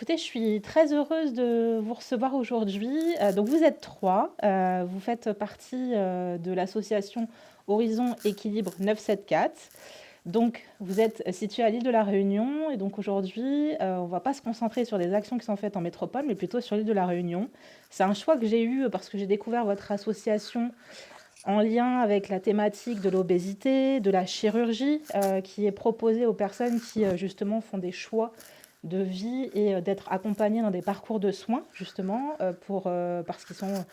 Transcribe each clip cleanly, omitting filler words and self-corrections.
Écoutez, je suis très heureuse de vous recevoir aujourd'hui. Donc vous êtes 3, vous faites partie, de l'association Horizon Équilibre 974. Donc vous êtes situés à l'île de la Réunion et donc aujourd'hui, on va pas se concentrer sur des actions qui sont faites en métropole, mais plutôt sur l'île de la Réunion. C'est un choix que j'ai eu, parce que j'ai découvert votre association en lien avec la thématique de l'obésité, de la chirurgie, qui est proposée aux personnes qui, justement font des choix de vie et d'être accompagnés dans des parcours de soins justement parce qu'ils sont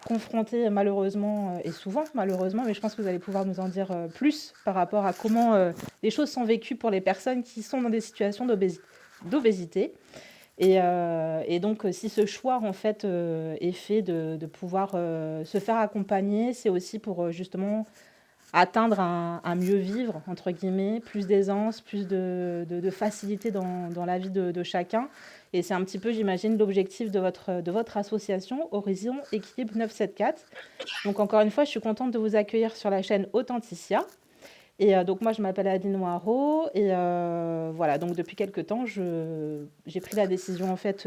confrontés malheureusement et souvent malheureusement, mais je pense que vous allez pouvoir nous en dire plus par rapport à comment les choses sont vécues pour les personnes qui sont dans des situations d'obésité. Et donc, si ce choix en fait est fait de pouvoir se faire accompagner, c'est aussi pour justement atteindre un mieux vivre, entre guillemets, plus d'aisance, plus de facilité dans la vie de chacun. Et c'est un petit peu, j'imagine, l'objectif de votre association Horizon Équilibre 974. Donc encore une fois, je suis contente de vous accueillir sur la chaîne Authenticia. Et donc moi, je m'appelle Adeline Noireau. Et voilà, donc depuis quelques temps, j'ai pris la décision en fait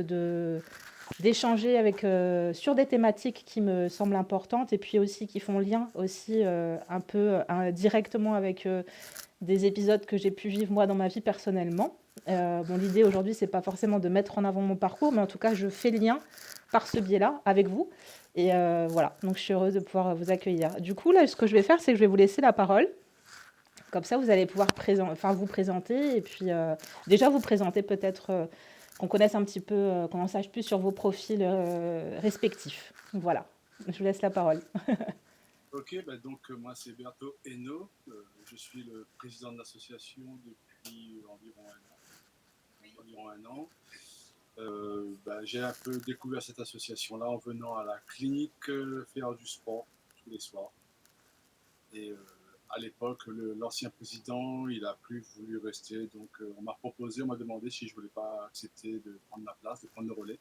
d'échanger avec sur des thématiques qui me semblent importantes et puis aussi qui font lien aussi un peu directement avec des épisodes que j'ai pu vivre moi dans ma vie personnellement. Bon, l'idée aujourd'hui, c'est pas forcément de mettre en avant mon parcours, mais en tout cas, je fais lien par ce biais-là avec vous. Et voilà, donc je suis heureuse de pouvoir vous accueillir. Du coup, là, ce que je vais faire, c'est que je vais vous laisser la parole. Comme ça, vous allez pouvoir vous présenter et puis déjà vous présenter peut-être, qu'on connaisse un petit peu, qu'on en sache plus sur vos profils respectifs. Voilà, je vous laisse la parole. Ok, bah donc moi c'est Berto Hainaut, je suis le président de l'association depuis environ un an. J'ai un peu découvert cette association-là en venant à la clinique faire du sport tous les soirs. Et à l'époque, l'ancien président, il a plus voulu rester, donc on m'a demandé si je voulais pas accepter de prendre la place, de prendre le relais.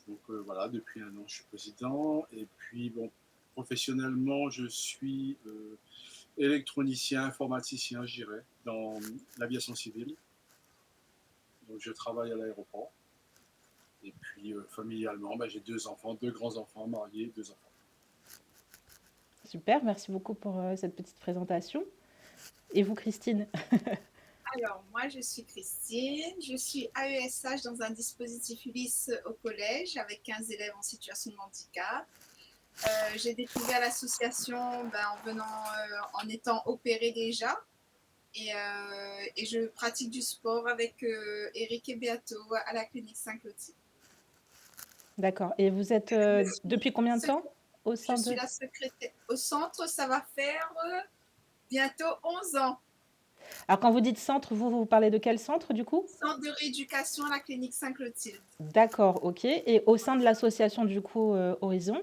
Donc voilà, depuis un an, je suis président. Et puis, bon, professionnellement, je suis électronicien, informaticien, je dirais, dans l'aviation civile. Donc je travaille à l'aéroport. Et puis familialement, j'ai 2 enfants, 2 grands-enfants mariés, 2 enfants. Super, merci beaucoup pour cette petite présentation. Et vous, Christine? Alors, moi, je suis Christine, je suis AESH dans un dispositif ULIS au collège avec 15 élèves en situation de handicap. J'ai découvert l'association en étant opérée déjà et je pratique du sport avec Eric et Beato à la clinique Saint-Clotilde. D'accord. Et vous êtes depuis combien de temps au Je sein suis de... la secrétaire au centre, ça va faire bientôt 11 ans. Alors quand vous dites centre, vous parlez de quel centre du coup? Centre de rééducation à la clinique Saint-Clotilde. D'accord, ok. Et au sein de l'association du coup Horizon?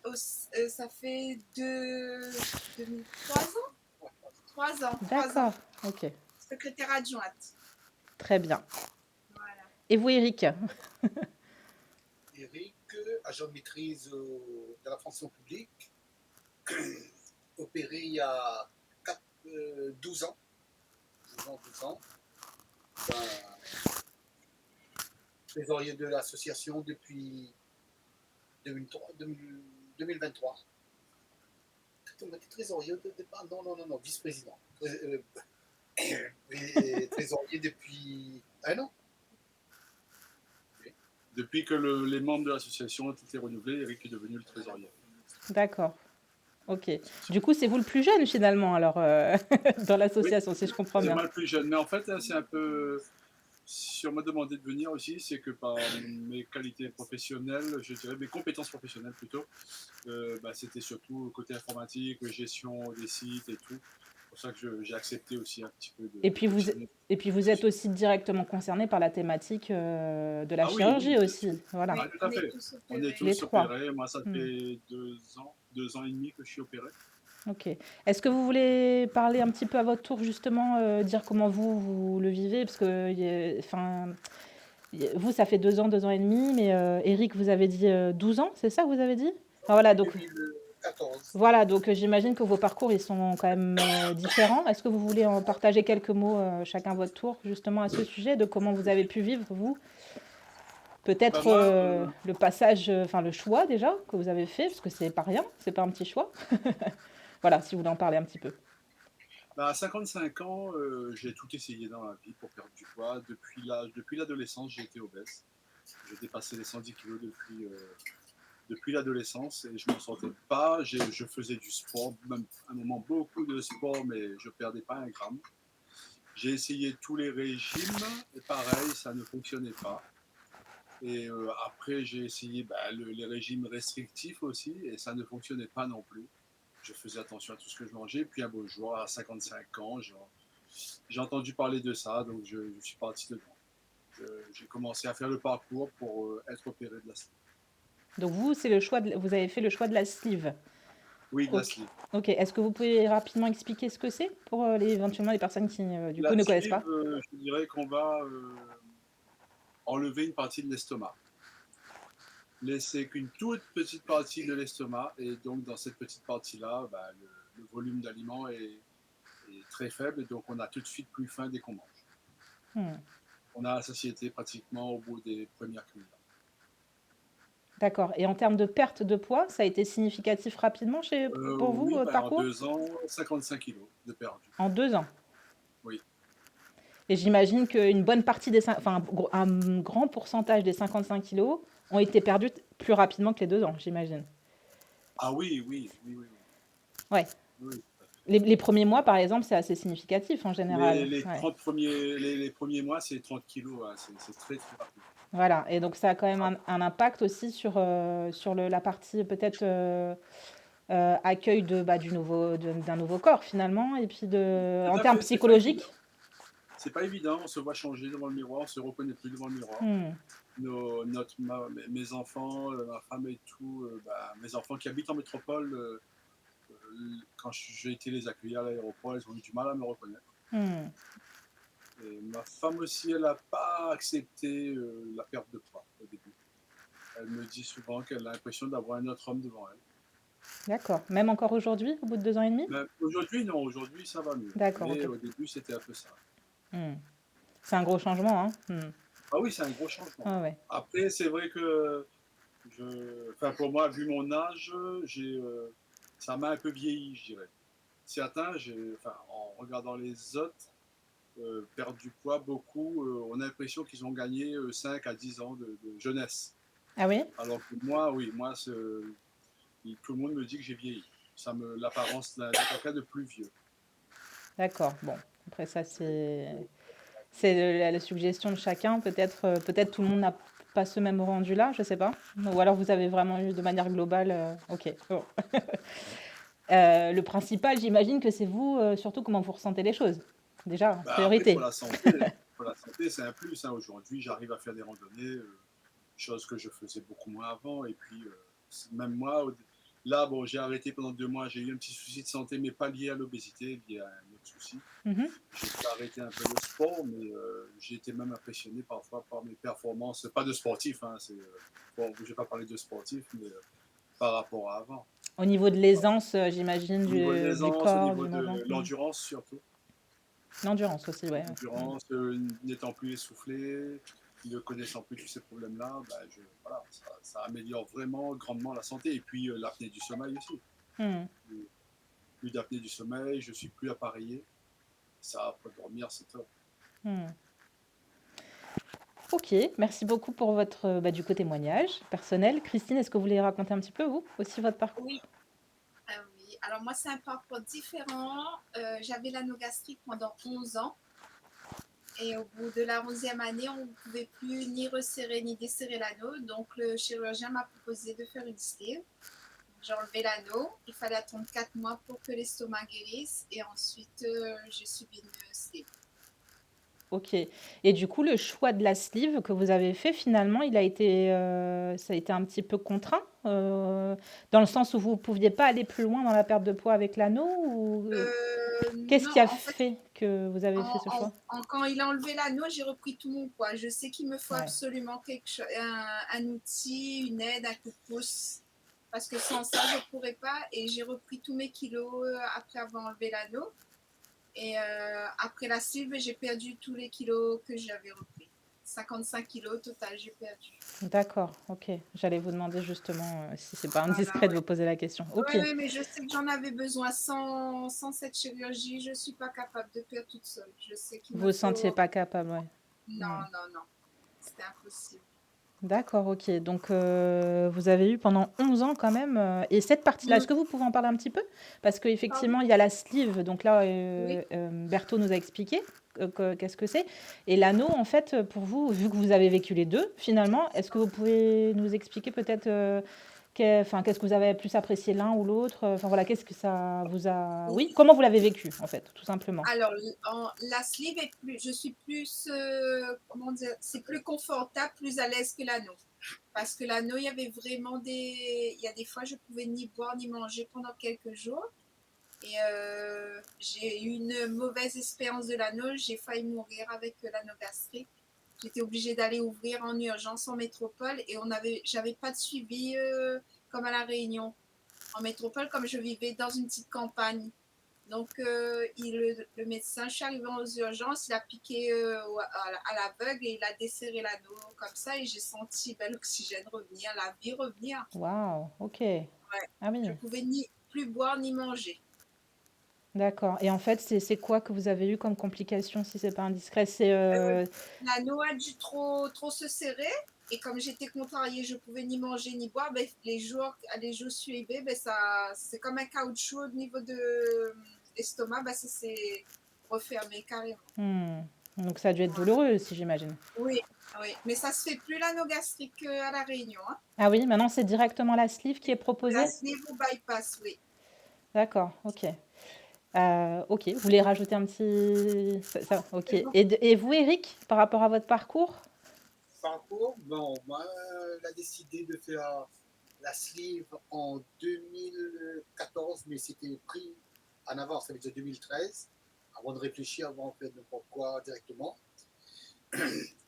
Ça fait 3 ans. 3 ans, 3 ans. D'accord, ok. Secrétaire adjointe. Très bien. Voilà. Et vous, Eric? Eric, agent de maîtrise de la fonction publique, opéré il y a 12 ans. 12 ans. Trésorier de l'association depuis 2023. On était trésorier au départ? Non, vice-président. Trésorier depuis un an. Depuis que les membres de l'association ont été renouvelés, Eric est devenu le trésorier. D'accord. Ok. Du coup, c'est vous le plus jeune finalement, alors, dans Oui, l'association, si je comprends c'est bien. moi le plus jeune. Mais en fait, c'est un peu. Si on m'a demandé de venir aussi, c'est que par mes qualités professionnelles, je dirais mes compétences professionnelles plutôt, c'était surtout côté informatique, gestion des sites et tout. C'est pour ça que j'ai accepté aussi un petit peu Et de puis vous, continuer. et puis vous êtes aussi directement concerné par la thématique de la Ah oui, oui, chirurgie bien sûr. aussi. Voilà. Ah, Oui, tout on à est fait. tous On est opérés. Les tous trois. opérés. Moi, ça Hmm. fait 2 ans et demi que je suis opéré. Ok. Est-ce que vous voulez parler un petit peu à votre tour, justement, dire comment vous le vivez? Parce que, enfin, vous, ça fait 2 ans et demi, mais Eric, vous avez dit 12 ans, c'est ça que vous avez dit? Enfin, voilà, Depuis donc 2014. voilà, donc j'imagine que vos parcours, ils sont quand même différents. Est-ce que vous voulez en partager quelques mots, chacun votre tour, justement à ce sujet, de comment vous avez pu vivre, vous? Bah Peut-être moi, le passage, enfin le choix déjà que vous avez fait, parce que c'est pas rien, c'est pas un petit choix. Voilà, si vous voulez en parler un petit peu. bah, à 55 ans, j'ai tout essayé dans la vie pour perdre du poids. Depuis l'adolescence, j'ai été obèse. J'ai dépassé les 110 kilos depuis l'adolescence et je ne m'en sentais pas. Je faisais du sport, même à un moment beaucoup de sport, mais je ne perdais pas un gramme. J'ai essayé tous les régimes et pareil, ça ne fonctionnait pas. Et après, j'ai essayé les régimes restrictifs aussi et ça ne fonctionnait pas non plus. Je faisais attention à tout ce que je mangeais. Puis un beau jour, à 55 ans, j'ai entendu parler de ça, donc je suis parti dedans. J'ai commencé à faire le parcours pour être opéré de la sleeve. Donc vous, c'est le choix vous avez fait le choix de la sleeve. Oui, de la Ok. sleeve. Ok. Est-ce que vous pouvez rapidement expliquer ce que c'est pour éventuellement les personnes qui du coup La ne connaissent sleeve, pas? je dirais qu'on va enlever une partie de l'estomac. Laisser qu'une toute petite partie de l'estomac et donc dans cette petite partie-là, le volume d'aliments est très faible et donc on a tout de suite plus faim dès qu'on mange. Hmm. On a la satiété pratiquement au bout des premières cuillères. D'accord. Et en termes de perte de poids, ça a été significatif rapidement pour vous, Oui, votre en parcours? 2 ans, 55 kilos de perdu. En 2 ans. Oui. Et j'imagine qu'une bonne partie enfin un grand pourcentage des 55 kilos ont été perdus plus rapidement que les 2 ans, j'imagine. Ah oui, oui, oui, oui, oui. Ouais. Oui, tout à fait. Les premiers mois, par exemple, c'est assez significatif en général. Les Ouais. 30 premiers, les premiers mois, c'est 30 kilos, hein, c'est très très rapide. Voilà. Et donc ça a quand même Ah, un impact aussi sur la partie peut-être accueil d'un nouveau corps finalement, et puis en tout à termes fait, c'est pas évident. psychologiques. C'est pas évident, on se voit changer devant le miroir, on se reconnaît plus devant le miroir. Hmm. Mes enfants, ma femme et tout, mes enfants qui habitent en métropole, quand j'ai été les accueillir à l'aéroport, ils ont eu du mal à me reconnaître. Hmm. Et ma femme aussi, elle n'a pas accepté la perte de poids au début. Elle me dit souvent qu'elle a l'impression d'avoir un autre homme devant elle. D'accord. Même encore aujourd'hui, au bout de 2 ans et demi? Mais aujourd'hui, non, aujourd'hui ça va mieux. D'accord, Mais ok. au début, c'était un peu ça. Hmm. C'est un gros changement, hein. Hmm. Ah oui, c'est un gros changement. Ah ouais. Après, c'est vrai que enfin, pour moi, vu mon âge, ça m'a un peu vieilli, je dirais. Certains, enfin, en regardant les autres perdre du poids, beaucoup, on a l'impression qu'ils ont gagné 5 à 10 ans de jeunesse. Ah oui? Alors que moi, oui, tout le monde me dit que j'ai vieilli. L'apparence d'un quelqu'un de plus vieux. D'accord. Bon, après ça, c'est la suggestion de chacun. Peut-être tout le monde n'a pas ce même rendu-là, je sais pas. Ou alors vous avez vraiment eu de manière globale. Ok. Bon. Le principal, j'imagine que c'est vous, surtout comment vous ressentez les choses. Déjà, en Après, priorité. pour la santé, c'est un plus, hein. Aujourd'hui, j'arrive à faire des randonnées, chose que je faisais beaucoup moins avant. Et puis, même moi, là, bon, j'ai arrêté pendant 2 mois. J'ai eu un petit souci de santé, mais pas lié à l'obésité, lié à un autre souci. Mhm. J'ai dû arrêter un peu le sport, mais j'ai été même impressionné parfois par mes performances. Pas de sportif, hein, bon, je vais pas parler de sportif, mais par rapport à avant. Au niveau de l'aisance, j'imagine, Au niveau de du l'aisance, au corps, niveau du mouvement. de l'endurance surtout. L'endurance aussi, ouais. L'endurance, n'étant plus essoufflé, ne connaissant plus tous ces problèmes-là, voilà, ça améliore vraiment grandement la santé. Et puis l'apnée du sommeil aussi. Hmm. Plus d'apnée du sommeil, je suis plus appareillé. Ça, pour dormir, c'est top. Hmm. Ok, merci beaucoup pour votre du coup témoignage personnel. Christine, est-ce que vous voulez raconter un petit peu, vous, aussi, votre parcours? Oui, oui. Alors moi, c'est un parcours différent. J'avais l'anogastrique pendant 11 ans. Et au bout de la 11e année, on ne pouvait plus ni resserrer ni desserrer l'anneau. Donc le chirurgien m'a proposé de faire une sleeve. J'ai enlevé l'anneau. Il fallait attendre 4 mois pour que l'estomac guérisse. Et ensuite, j'ai subi une sleeve. Ok. Et du coup, le choix de la sleeve que vous avez fait, finalement, ça a été un petit peu contraint, dans le sens où vous ne pouviez pas aller plus loin dans la perte de poids avec l'anneau, ou qu'est-ce Non, qui a en fait, fait que vous avez fait ce choix? quand il a enlevé l'anneau, j'ai repris tout mon poids. Je sais qu'il me faut Ouais. absolument un outil, une aide, un coup de pouce. Parce que sans ça, je ne pourrais pas. Et j'ai repris tous mes kilos après avoir enlevé l'anneau. Et après la sleeve, j'ai perdu tous les kilos que j'avais repris. 55 kilos au total, j'ai perdu. D'accord, ok. J'allais vous demander justement si c'est pas Voilà, indiscret de ouais. vous poser la question. Oui, Ok. oui, mais je sais que j'en avais besoin. Sans cette chirurgie, je ne suis pas capable de perdre toute seule. Je sais qu'il Vous me vous sentiez faut... pas capable, ouais. Non, Hmm. non, non. C'était impossible. D'accord, ok. Donc, vous avez eu pendant 11 ans quand même. Et cette partie-là, est-ce Mm. que vous pouvez en parler un petit peu? Parce Pardon? qu'effectivement, il y a la sleeve. Donc là, Oui. Berthaud nous a expliqué qu'est-ce que c'est. Et l'anneau, en fait, pour vous, vu que vous avez vécu les deux, finalement, est-ce que vous pouvez nous expliquer peut-être qu'est-ce que vous avez plus apprécié l'un ou l'autre? Enfin voilà, qu'est-ce que ça vous a... Oui, comment vous l'avez vécu, en fait, tout simplement. Alors, la sleeve est je suis plus, comment dire, c'est plus confortable, plus à l'aise que l'anneau. Parce que l'anneau, il y avait vraiment il y a des fois, je pouvais ni boire ni manger pendant quelques jours. Et j'ai eu une mauvaise expérience de l'anneau. J'ai failli mourir avec l'anneau gastrique. J'étais obligée d'aller ouvrir en urgence en métropole et j'avais pas de suivi comme à La Réunion. En métropole, comme je vivais dans une petite campagne. Donc, le médecin, je suis arrivée aux urgences, il a piqué à l'aveugle et il a desserré l'anneau comme ça et j'ai senti l'oxygène revenir, la vie revenir. Waouh, ok. Ouais. Ah oui. Je pouvais ni plus boire ni manger. D'accord. Et en fait, c'est quoi que vous avez eu comme complication, si c'est pas indiscret? C'est L'anneau a dû trop se serrer et comme j'étais contrariée, je pouvais ni manger ni boire, ben, les jours suivants, ben, c'est comme un caoutchouc au niveau de l'estomac, ben, ça s'est refermé carrément. Donc ça a dû être Voilà. douloureux aussi, j'imagine. Oui, oui, mais ça se fait plus l'anneau gastrique à La Réunion. Hein. Ah oui, maintenant c'est directement la sleeve qui est La proposée? sleeve ou bypass, oui. D'accord, ok. Ok, vous voulez rajouter un petit... ok. C'est bon. Et vous, Eric, par rapport à votre parcours? Parcours, bon, moi, elle a décidé de faire la sleeve en 2014, mais c'était pris en avance, ça veut dire 2013, avant de réfléchir, avant de faire n'importe quoi directement.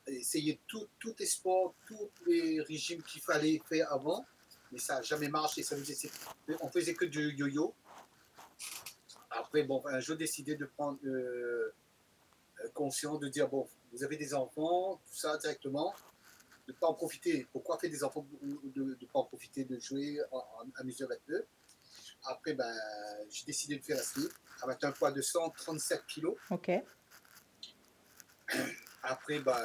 Essayer tous les sports, tous les régimes qu'il fallait faire avant, mais ça n'a jamais marché. Ça veut dire, on faisait que du yo-yo. Après, bon, un jour, décidé de prendre conscience, de dire, bon, vous avez des enfants, tout ça directement, de ne pas en profiter. Pourquoi faire des enfants, de ne pas en profiter, de jouer, amuser avec eux. Après, ben, j'ai décidé de faire la sleeve avec un poids de 137 kilos. Ok. Après, ben,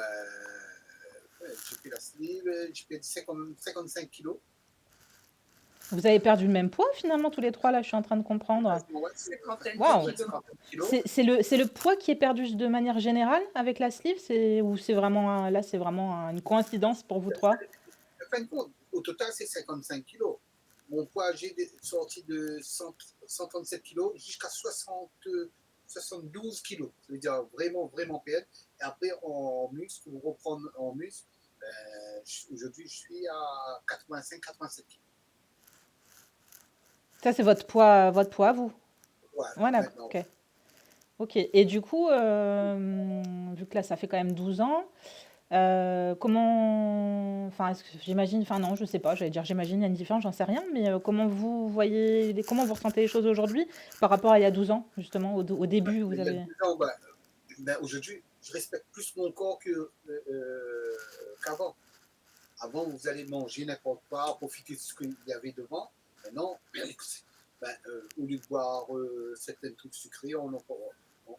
j'ai fait la sleeve, j'ai perdu 55 kilos. Vous avez perdu le même poids finalement tous les trois, là, je suis en train de comprendre. Ouais, Cinquantaine de Waouh! kilos. kilos. C'est le poids qui est perdu de manière générale avec la sleeve, ou c'est vraiment là, c'est vraiment une coïncidence pour vous trois? En fin de compte, au total, c'est 55 kilos. Mon poids, j'ai sorti de 137 kilos jusqu'à 72 kilos. Ça veut dire vraiment, vraiment perdre. Et après, en muscle, pour reprendre en muscle, aujourd'hui, je suis à 85-87 kilos. Ça, c'est votre poids, vous? Voilà, Voilà, maintenant. ok. Ok. Et du coup, vu que là, ça fait quand même 12 ans, comment... Enfin, j'imagine... Enfin, non, je sais pas, j'allais dire j'imagine, il y a une différence, j'en sais rien, mais comment vous voyez... Comment vous ressentez les choses aujourd'hui par rapport à il y a 12 ans, justement, au début où vous Il y a avez... 12 ans, aujourd'hui, je respecte plus mon corps qu'avant. Avant, vous allez manger n'importe quoi, profiter de ce qu'il y avait devant. Maintenant, au lieu de boire certains trucs sucrés, on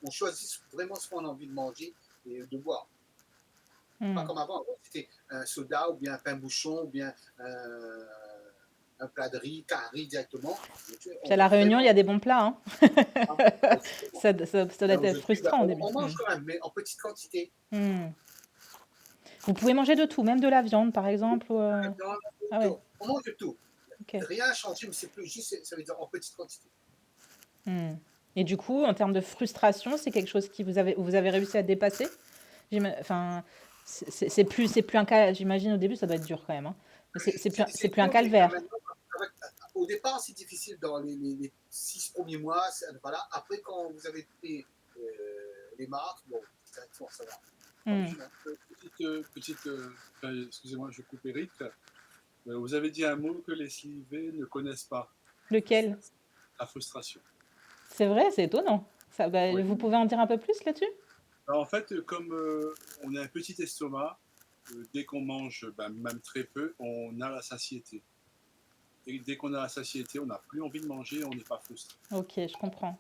choisit vraiment ce qu'on a envie de manger et de boire. Pas comme avant. Avant, c'était un soda ou bien un pain bouchon ou bien un plat de riz, carré directement. Puis à La Réunion, il y a des bons plats, hein. Ça doit être frustrant au début. On mange quand même, mais en petite quantité. Vous pouvez manger de tout, même de la viande, par exemple. Ah ouais. On mange de tout. Okay. Rien n'a changé, mais c'est plus juste, ça veut dire en petite quantité. Et du coup, en termes de frustration, c'est quelque chose qui vous avez réussi à dépasser? Enfin, c'est plus un cas. J'imagine au début, ça doit être dur quand même. Hein. C'est plus un calvaire. Au départ, c'est difficile dans les 6 premiers mois. Voilà. Après, quand vous avez pris les marques, bon, ça va. Excusez-moi, je coupe Eric. Vous avez dit un mot que les slivés ne connaissent pas. Lequel? La frustration. C'est vrai, c'est étonnant. Oui. Vous pouvez en dire un peu plus là-dessus? En fait, comme on a un petit estomac, dès qu'on mange, même très peu, on a la satiété. Et dès qu'on a la satiété, on n'a plus envie de manger, on n'est pas frustré. Ok, je comprends.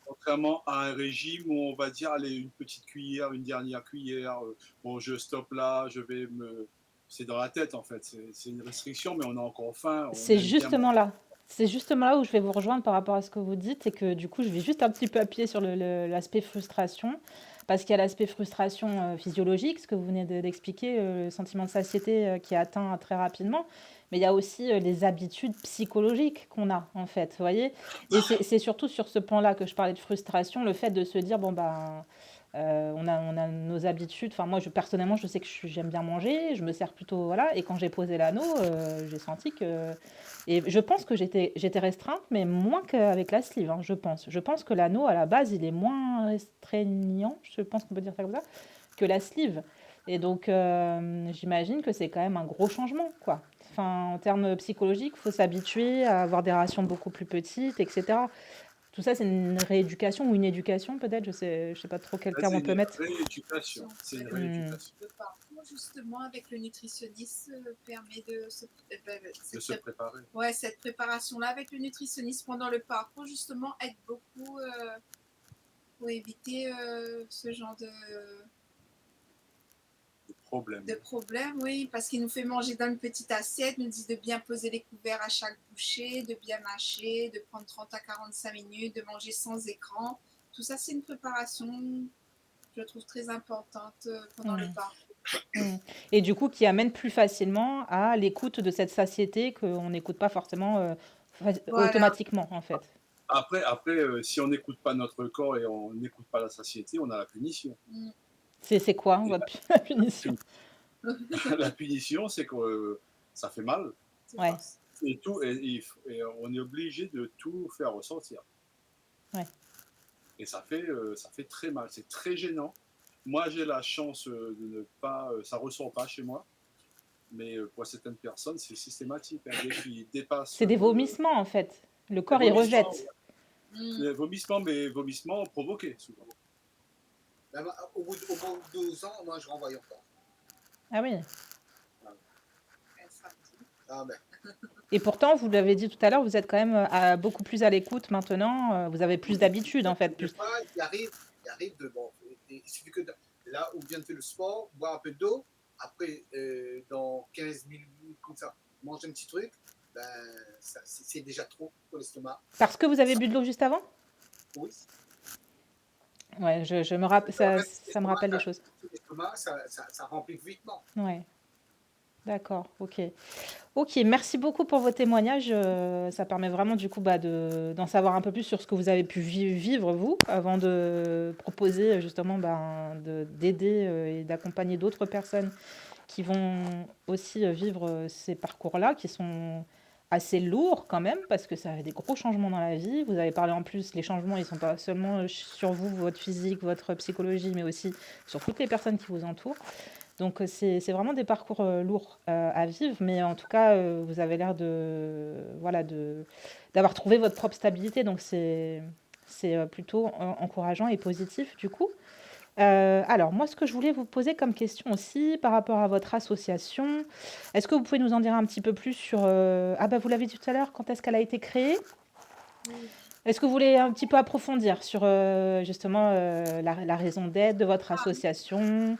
Contrairement à un régime où on va dire, allez, une petite cuillère, une dernière cuillère, bon, je stoppe là, je vais me... C'est dans la tête, en fait. C'est une restriction, mais on a encore faim, on C'est aime bien manger. justement là. C'est justement là où je vais vous rejoindre par rapport à ce que vous dites et que du coup, je vais juste un petit peu appuyer sur l'aspect frustration parce qu'il y a l'aspect frustration physiologique, ce que vous venez d'expliquer, le sentiment de satiété qui est atteint très rapidement, mais il y a aussi les habitudes psychologiques qu'on a en fait, vous voyez. Et c'est surtout sur ce plan-là que je parlais de frustration, le fait de se dire, bon ben, on a nos habitudes. Enfin, moi, personnellement, je sais que j'aime bien manger, je me sers plutôt, voilà. Et quand j'ai posé l'anneau, j'ai senti que... Et je pense que j'étais restreinte, mais moins qu'avec la sleeve, hein, je pense. Je pense que l'anneau, à la base, il est moins restreignant, je pense qu'on peut dire ça comme ça, que la sleeve. Et donc, j'imagine que c'est quand même un gros changement, quoi. Enfin, en termes psychologiques, il faut s'habituer à avoir des rations beaucoup plus petites, etc. Tout ça, c'est une rééducation ou une éducation, peut-être. Je sais pas trop quel Là, terme c'est on peut une mettre. rééducation. C'est une Hmm. rééducation Le parcours, justement, avec le nutritionniste, permet de de se préparer. Ouais, cette préparation-là avec le nutritionniste pendant le parcours, justement, aide beaucoup pour éviter ce genre De problème. problème, oui, parce qu'il nous fait manger dans une petite assiette, nous dit de bien poser les couverts à chaque bouchée, de bien mâcher, de prendre 30 à 45 minutes, de manger sans écran. Tout ça, c'est une préparation, je trouve, très importante pendant le parcours. Et du coup, qui amène plus facilement à l'écoute de cette satiété qu'on n'écoute pas forcément Voilà. automatiquement, en fait. Après, si on n'écoute pas notre corps et on n'écoute pas la satiété, on a la punition. C'est quoi, Et votre punition? La punition, c'est que ça fait mal. Ouais. Et on est obligé de tout faire ressentir. Ouais. Et ça fait très mal, c'est très gênant. Moi, j'ai la chance de ne pas, ça ressort pas chez moi, mais pour certaines personnes, c'est systématique. Dès qu'ils dépassent. C'est des vomissements, en fait. Le corps, il rejette. Les vomissements, mais vomissements provoqués, souvent. Même au bout de 2 ans, moi, je renvoie encore. Ah oui. Ah ben. Et pourtant, vous l'avez dit tout à l'heure, vous êtes quand même beaucoup plus à l'écoute maintenant. Vous avez plus d'habitude, en fait. Plus... Il arrive de... Bon, il suffit que là où vient de faire le sport, boire un peu d'eau, après, dans 15 minutes, comme ça, manger un petit truc, ben, c'est déjà trop pour l'estomac. Parce que vous avez bu de l'eau juste avant? Oui. Ouais, ça me rappelle des choses. L'estomac, ça remplit vitement. Ouais. D'accord, ok. Ok, merci beaucoup pour vos témoignages. Ça permet vraiment du coup d'en savoir un peu plus sur ce que vous avez pu vivre, vous, avant de proposer justement d'aider et d'accompagner d'autres personnes qui vont aussi vivre ces parcours-là, qui sont assez lourds quand même, parce que ça a des gros changements dans la vie. Vous avez parlé en plus, les changements, ils ne sont pas seulement sur vous, votre physique, votre psychologie, mais aussi sur toutes les personnes qui vous entourent. Donc, c'est vraiment des parcours lourds à vivre, mais en tout cas, vous avez l'air d'avoir trouvé votre propre stabilité. Donc, c'est plutôt encourageant et positif, du coup. Alors, moi, ce que je voulais vous poser comme question aussi par rapport à votre association, est-ce que vous pouvez nous en dire un petit peu plus sur... vous l'avez dit tout à l'heure, quand est-ce qu'elle a été créée? Est-ce que vous voulez un petit peu approfondir sur justement la raison d'être de votre association,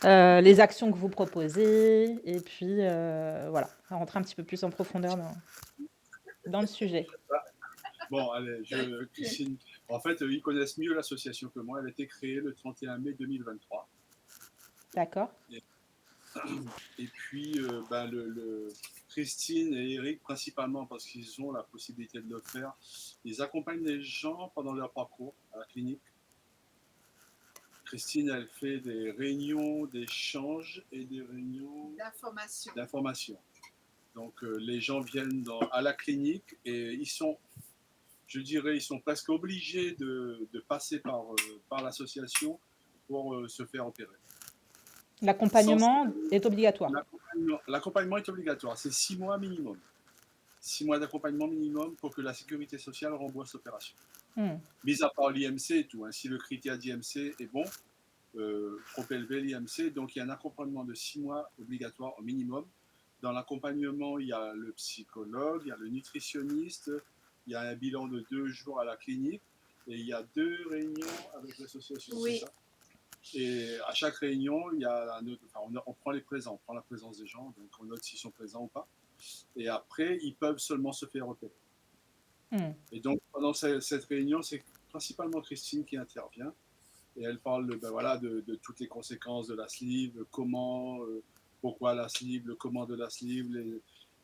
les actions que vous proposez, et puis voilà, on va rentrer un petit peu plus en profondeur dans le sujet. Bon, allez, Christine, en fait, ils connaissent mieux l'association que moi. Elle a été créée le 31 mai 2023. D'accord. Et puis, Christine et Eric, principalement parce qu'ils ont la possibilité de le faire, ils accompagnent les gens pendant leur parcours à la clinique. Christine, elle fait des réunions d'échange et des réunions d'information. Donc, les gens viennent à la clinique et ils sont presque obligés de passer par l'association pour se faire opérer. L'accompagnement est obligatoire. L'accompagnement est obligatoire, c'est 6 mois minimum. 6 mois d'accompagnement minimum pour que la sécurité sociale rembourse l'opération. Mis à part l'IMC et tout, si le critère d'IMC est bon, trop élevé l'IMC. Donc il y a un accompagnement de 6 mois obligatoire au minimum. Dans l'accompagnement, il y a le psychologue, il y a le nutritionniste, il y a un bilan de 2 jours à la clinique et il y a 2 réunions avec l'association, c'est Oui, ça. Et à chaque réunion, il y a on prend les présents, on prend la présence des gens, donc on note s'ils sont présents ou pas. Et après, ils peuvent seulement se faire repérer. Hmm. Et donc, pendant cette réunion, c'est principalement Christine qui intervient. Et elle parle de toutes les conséquences de la sleeve, comment, pourquoi la sleeve, le comment de la sleeve,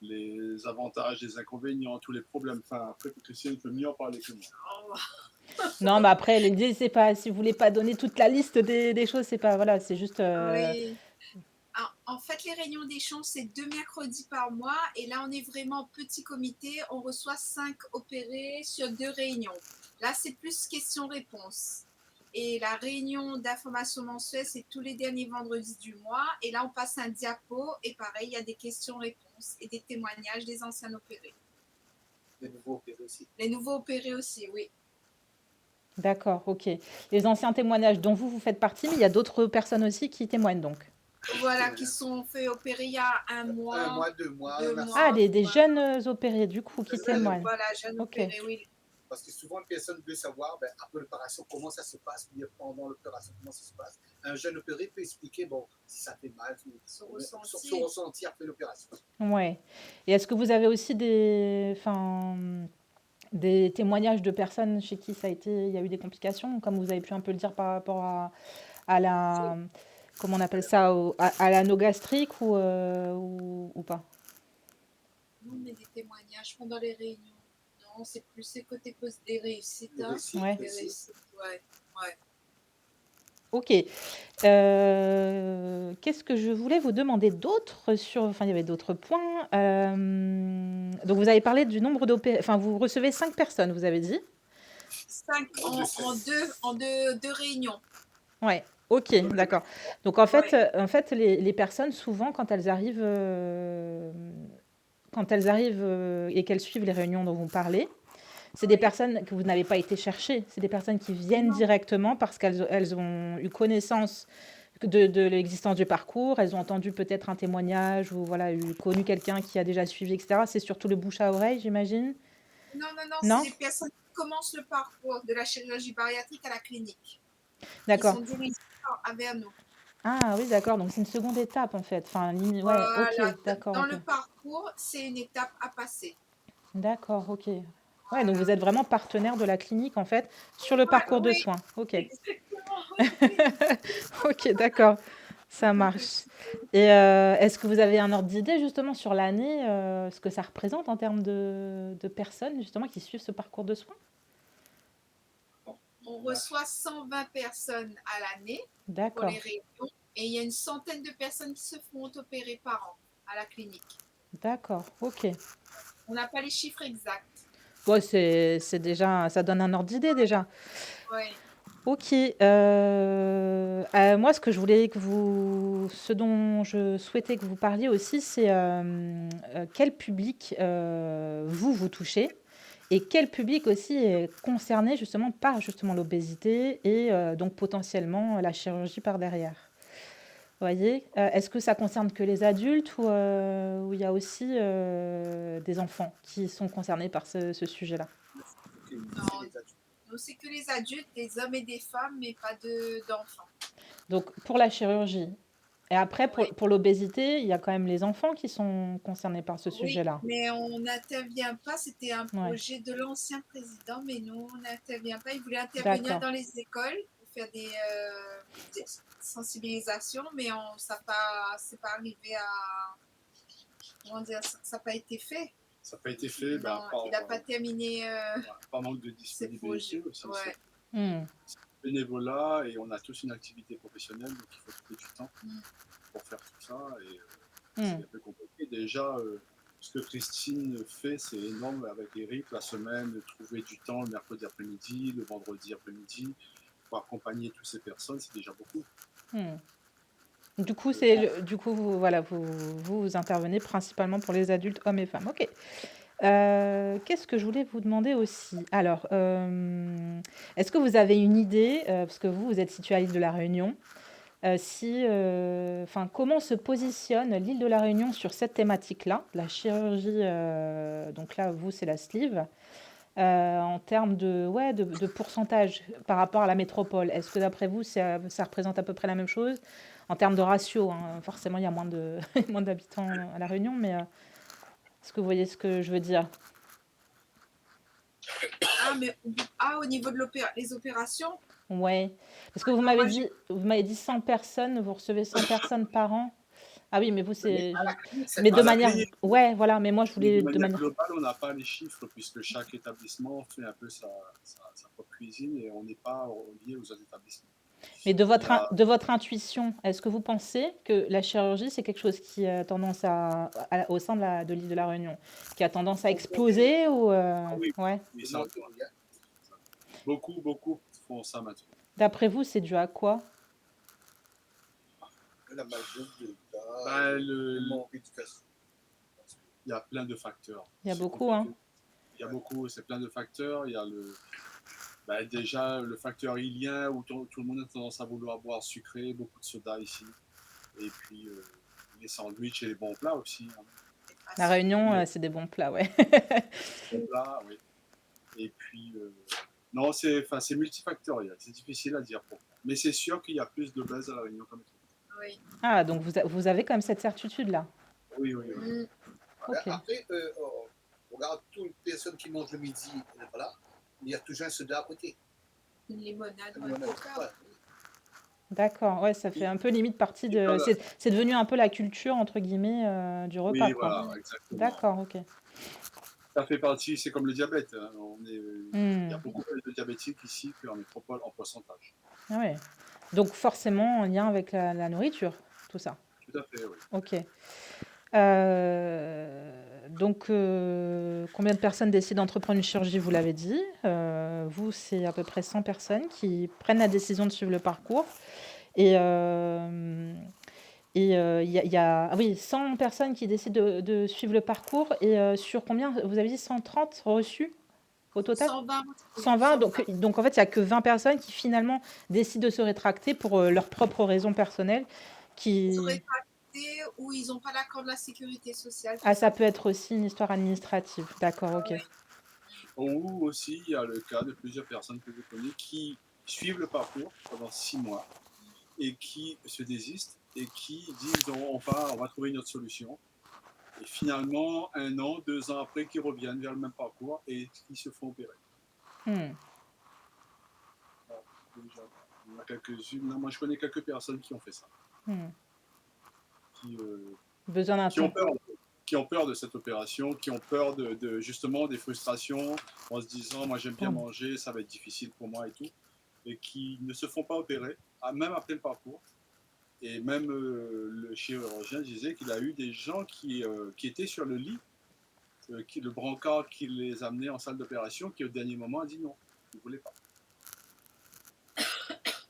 les avantages, les inconvénients, tous les problèmes. Enfin, après, Christine peut mieux en parler que moi. Non, mais après, l'idée, c'est pas, si vous voulez pas donner toute la liste des choses, c'est pas, voilà, c'est juste, oui. En fait, les réunions d'échange, c'est 2 mercredis par mois. Et là, on est vraiment petit comité. On reçoit 5 opérés sur 2 réunions. Là, c'est plus questions-réponses. Et la réunion d'information mensuelle, c'est tous les derniers vendredis du mois. Et là, on passe un diapo. Et pareil, il y a des questions-réponses et des témoignages des anciens opérés. Les nouveaux opérés aussi. Les nouveaux opérés aussi, oui. d'accord, ok. Les anciens témoignages dont vous faites partie, mais il y a d'autres personnes aussi qui témoignent donc. Voilà, qui sont fait opérer il y a un Un mois, mois, 2 mois, 2 maximum. Ah, mois. des Voilà, jeunes opérés, du coup, qui témoignent. voilà, jeune Ok. opéré, oui. Parce que souvent, les personnes veulent savoir, après l'opération, comment ça se passe, puis pendant l'opération, comment ça se passe. Un jeune opéré peut expliquer, bon, si ça fait mal, Son son ressenti après l'opération. Ouais. Et est-ce que vous avez aussi des témoignages de personnes chez qui il y a eu des complications, comme vous avez pu un peu le dire par rapport à la, comment on appelle ça, à l'anneau gastrique ou pas? Nous, on met des témoignages pendant les réunions. Non, c'est plus les côtés des réussites. Les Hein. récits, Ouais. Des réussites, ouais. Ok. Qu'est-ce que je voulais vous demander d'autre sur... Enfin, il y avait d'autres points. Donc, vous avez parlé du nombre d'opérations. Enfin, vous recevez 5 personnes, vous avez dit. 5 en deux réunions. Ouais. Ok, d'accord. Donc, en fait les personnes, souvent, quand elles arrivent et qu'elles suivent les réunions dont vous parlez, c'est des Oui. personnes que vous n'avez pas été chercher. C'est des personnes qui viennent Non. directement parce qu'elles ont eu connaissance de l'existence du parcours. Elles ont entendu peut-être un témoignage ou voilà, connu quelqu'un qui a déjà suivi, etc. C'est surtout le bouche à oreille, j'imagine. Non, Non? c'est des personnes qui commencent le parcours de la chirurgie bariatrique à la clinique, qui D'accord. sont dirigées vers nous. Ah oui, d'accord. Donc c'est une seconde étape en fait. Enfin, ouais, Voilà. ok, d'accord, Dans ok. le parcours, c'est une étape à passer. D'accord, ok. Ouais, donc Voilà. vous êtes vraiment partenaire de la clinique en fait sur le parcours de Oui, soins. Ok. exactement. Oui. Ok, d'accord. Ça marche. Et est-ce que vous avez un ordre d'idée justement sur l'année, ce que ça représente en termes de personnes justement qui suivent ce parcours de soins? On reçoit 120 personnes à l'année pour D'accord, les réunions et il y a une centaine de personnes qui se font opérer par an à la clinique. d'accord, ok. On n'a pas les chiffres exacts. Bon, c'est déjà, ça donne un ordre d'idée déjà. Oui. Ok. Moi, ce dont je souhaitais que vous parliez aussi, c'est quel public vous touchez et quel public aussi est concerné justement par justement l'obésité et donc potentiellement la chirurgie par derrière. Vous voyez, est-ce que ça concerne que les adultes ou il y a aussi des enfants qui sont concernés par ce sujet-là? Non, nous, c'est que les adultes, des hommes et des femmes, mais pas d'enfants. Donc pour la chirurgie. Et après, Oui. pour l'obésité, il y a quand même les enfants qui sont concernés par ce Oui, sujet-là. mais on n'intervient pas. C'était un Ouais, projet de l'ancien président, mais nous, on n'intervient pas. Il voulait intervenir d'accord. dans les écoles pour faire des sensibilisations, mais c'est pas arrivé à, comment dire, ça n'a pas été fait. Ça n'a pas été fait, Non, il n'a pas terminé par manque de ses disponibilité projets. aussi. Ouais. Hmm, C'est bénévolat et on a tous une activité professionnelle, donc il faut trouver du temps Mm. pour faire tout ça. Et hmm. c'est un peu compliqué. Déjà, ce que Christine fait, c'est énorme avec Eric. La semaine, de trouver du temps le mercredi après-midi, le vendredi après-midi, pour accompagner toutes ces personnes, c'est déjà beaucoup. Hmm. Du coup, vous intervenez principalement pour les adultes, hommes et femmes. Ok. Qu'est-ce que je voulais vous demander aussi? Alors, est-ce que vous avez une idée, parce que vous êtes situé à l'île de la Réunion, si, enfin, comment se positionne l'île de la Réunion sur cette thématique-là, la chirurgie, donc là, vous, c'est la sleeve, en termes de, ouais, de pourcentage par rapport à la métropole? Est-ce que d'après vous, ça représente à peu près la même chose? En termes de ratio, hein, forcément, il y a moins de, moins d'habitants à la Réunion, mais est-ce que vous voyez ce que je veux dire? Ah, mais au niveau de les opérations, Ouais, parce que non, moi, vous m'avez dit 100 personnes, vous recevez 100 personnes par an. Ah oui, mais vous, Mais c'est à la juste... clinique, ça Mais de À la dépend. manière... clinique, Ouais, voilà, mais moi, je mais de voulais de manière manière... globale, on n'a pas les chiffres puisque chaque établissement fait un peu sa propre cuisine et on n'est pas lié aux autres établissements. Mais Il y a, de votre intuition, est-ce que vous pensez que la chirurgie, c'est quelque chose qui a tendance au sein de l'île de la Réunion, qui a tendance à exploser ou... ah oui, Ouais. oui, ça, Augmenter, oui, hein. beaucoup font ça maintenant. D'après vous, c'est dû à quoi? La majorité des cas, Ben, le manque d'éducation. il y a plein de facteurs. Il y a C'est beaucoup, hein? compliqué. Il y a beaucoup, c'est plein de facteurs. Il y a déjà le facteur ilien où tout le monde a tendance à vouloir boire sucré, beaucoup de soda ici. Et puis les sandwichs et les bons plats aussi, hein. La facile. Réunion, Mais c'est des bons plats, ouais. bons plats, oui. Et puis, non, c'est multifactoriel. C'est difficile à dire pourquoi. Mais c'est sûr qu'il y a plus de base à la Réunion comme ça. Oui. Ah, donc vous avez quand même cette certitude-là. Oui, oui, oui. Mm. Ouais, Ok. après, on regarde toutes les personnes qui mangent le midi, voilà, il y a toujours un soda à côté. Une limonade Un ou un limonade. coca. Ouais. D'accord, ouais, ça fait un peu limite partie Et de... dans la- C'est devenu un peu la culture, entre guillemets, du repas, Oui, quoi. voilà, Mm. exactement. D'accord, ok. Ça fait partie, c'est comme le diabète, hein. Il y a Hmm. beaucoup plus de diabétiques ici qu'en métropole en pourcentage. Ah ouais. Donc forcément en lien avec la nourriture, tout ça. Tout à fait, oui. Ok. Donc, combien de personnes décident d'entreprendre une chirurgie, vous l'avez dit. Vous, c'est à peu près 100 personnes qui prennent la décision de suivre le parcours. Et ah oui, 100 personnes qui décident de suivre le parcours. Et sur combien? Vous avez dit 130 reçus au total? 120, oui, 120. 120. Donc en fait, il n'y a que 20 personnes qui finalement décident de se rétracter pour leurs propres raisons personnelles. Se Qui... rétracter ou ils n'ont pas l'accord de la sécurité sociale, tout Ah, ça ça. peut être aussi une histoire administrative. D'accord, ok. Oui. Ou aussi, il y a le cas de plusieurs personnes que je connais qui suivent le parcours pendant 6 mois et qui se désistent et qui disent on va trouver une autre solution. Et finalement, 1 an, 2 ans après, qui reviennent vers le même parcours et qui se font opérer. Hmm. Bon, déjà, il y en a quelques-unes. Moi, je connais quelques personnes qui ont fait ça, Hmm. qui, Besoin d'un qui ont temps. peur, qui ont peur de cette opération, qui ont peur justement des frustrations en se disant moi j'aime bien Pardon. manger, ça va être difficile pour moi et tout, et qui ne se font pas opérer, même après le parcours. Et même le chirurgien disait qu'il a eu des gens qui étaient sur le lit, le brancard qui les amenait en salle d'opération, qui au dernier moment a dit non, il ne voulait pas.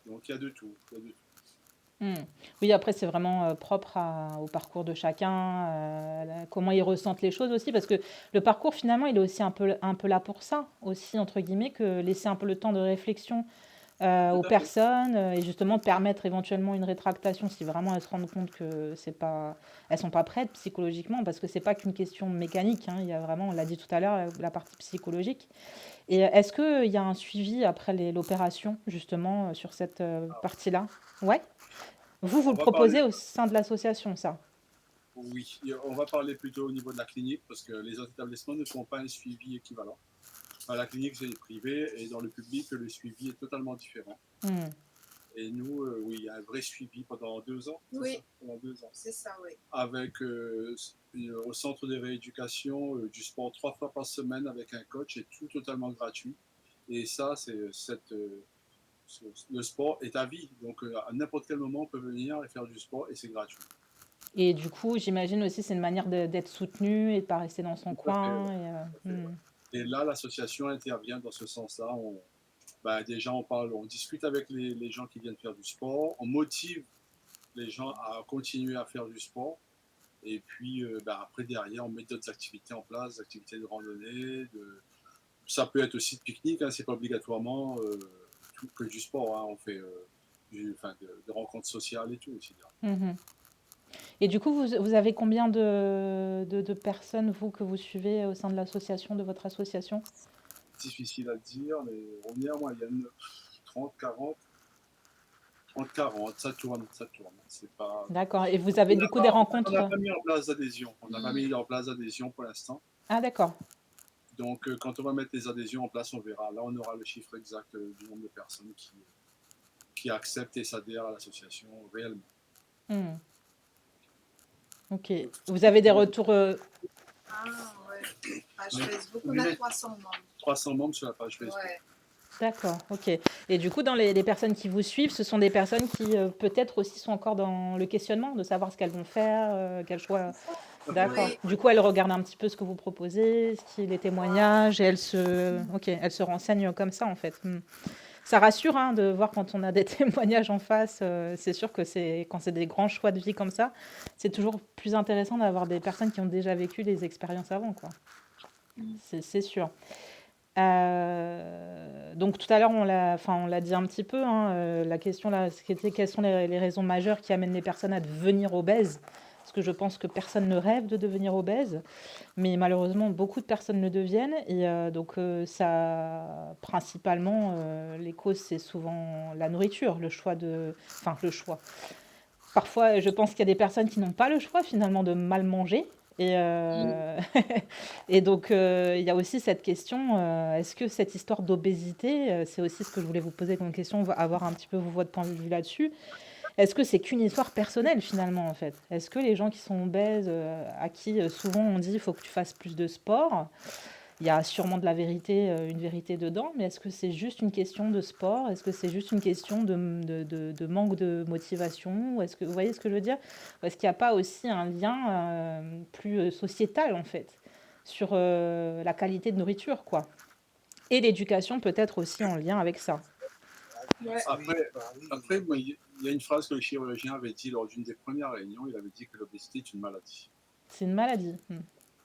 Donc il y a de tout. Il y a de tout. Hmm. Oui, après, c'est vraiment propre au parcours de chacun, comment ils ressentent les choses aussi, parce que le parcours, finalement, il est aussi un peu là pour ça, aussi, entre guillemets, que laisser un peu le temps de réflexion Tout aux à fait. personnes et justement permettre éventuellement une rétractation si vraiment elles se rendent compte que c'est pas, elles sont pas prêtes psychologiquement, parce que c'est pas qu'une question mécanique, hein, il y a vraiment, on l'a dit tout à l'heure, la partie psychologique. Et est-ce qu'il y a un suivi après l'opération, justement, sur cette partie-là? Ouais. Vous On le va parler, proposez au sein de l'association, ça? oui, on va parler plutôt au niveau de la clinique parce que les autres établissements ne font pas un suivi équivalent. Enfin, la clinique, c'est privé et dans le public, le suivi est totalement différent. Hmm. Et nous, oui, il y a un vrai suivi pendant 2 ans. Oui. Pendant 2 ans. C'est ça, oui. Avec au centre de rééducation du sport 3 fois par semaine avec un coach et tout totalement gratuit. Et ça, le sport est à vie. Donc à n'importe quel moment, on peut venir et faire du sport et c'est gratuit. Et du coup, j'imagine aussi c'est une manière d'être soutenu et de pas rester dans son Tout à fait, coin. ouais. Et, Tout à fait, ouais. Et là, l'association intervient dans ce sens-là. Déjà, on discute avec les gens qui viennent faire du sport, on motive les gens à continuer à faire du sport Et puis après, derrière, on met d'autres activités en place, activités de randonnée. Ça peut être aussi de pique-nique, hein, c'est pas obligatoirement que du sport. Hein. On fait de rencontres sociales et tout aussi. Mhm. Et du coup, vous avez combien de personnes, vous, que vous suivez au sein de l'association, de votre association? Difficile à dire, mais on est en moyenne 30, 40, 30, 40, ça tourne, ça tourne. C'est pas... D'accord. Et vous avez du coup des On n'a rencontres? pas mis en place d'adhésion. On n'a pas mis en place d'adhésion pour l'instant. Ah, d'accord. Donc, quand on va mettre les adhésions en place, on verra. Là, on aura le chiffre exact du nombre de personnes qui acceptent et s'adhèrent à l'association réellement. Hmm. Ok. Vous avez des retours? Ah ouais, page Oui. Facebook, on a 300 membres. 300 membres sur la page Facebook. Ouais. D'accord, ok. Et du coup, dans les personnes qui vous suivent, ce sont des personnes qui peut-être aussi sont encore dans le questionnement de savoir ce qu'elles vont faire, quel choix. D'accord. Oui. Du coup, elles regardent un petit peu ce que vous proposez, les témoignages, et elles se renseignent comme ça, en fait. Ça rassure hein, de voir quand on a des témoignages en face. C'est sûr que quand c'est des grands choix de vie comme ça, c'est toujours plus intéressant d'avoir des personnes qui ont déjà vécu les expériences avant, quoi. C'est sûr. Donc tout à l'heure, on l'a dit un petit peu, hein, la question là, c'était quelles sont les raisons majeures qui amènent les personnes à devenir obèses? Parce que je pense que personne ne rêve de devenir obèse, mais malheureusement, beaucoup de personnes le deviennent. Et donc, principalement, les causes, c'est souvent la nourriture, enfin, le choix. Parfois, je pense qu'il y a des personnes qui n'ont pas le choix finalement de mal manger. Et donc, il y a aussi cette question, est-ce que cette histoire d'obésité, c'est aussi ce que je voulais vous poser comme question, avoir un petit peu votre point de vue là-dessus. Est-ce que c'est qu'une histoire personnelle finalement en fait? Est-ce que les gens qui sont obèses, à qui souvent on dit il faut que tu fasses plus de sport, il y a sûrement de la vérité, une vérité dedans, mais est-ce que c'est juste une question de sport? Est-ce que c'est juste une question de manque de motivation? Ou est-ce que vous voyez ce que je veux dire? Ou est-ce qu'il n'y a pas aussi un lien plus sociétal en fait sur la qualité de nourriture quoi? Et l'éducation peut-être aussi en lien avec ça. Ouais. Après, moi, il y a une phrase que le chirurgien avait dit lors d'une des premières réunions. Il avait dit que l'obésité est une maladie. C'est une maladie.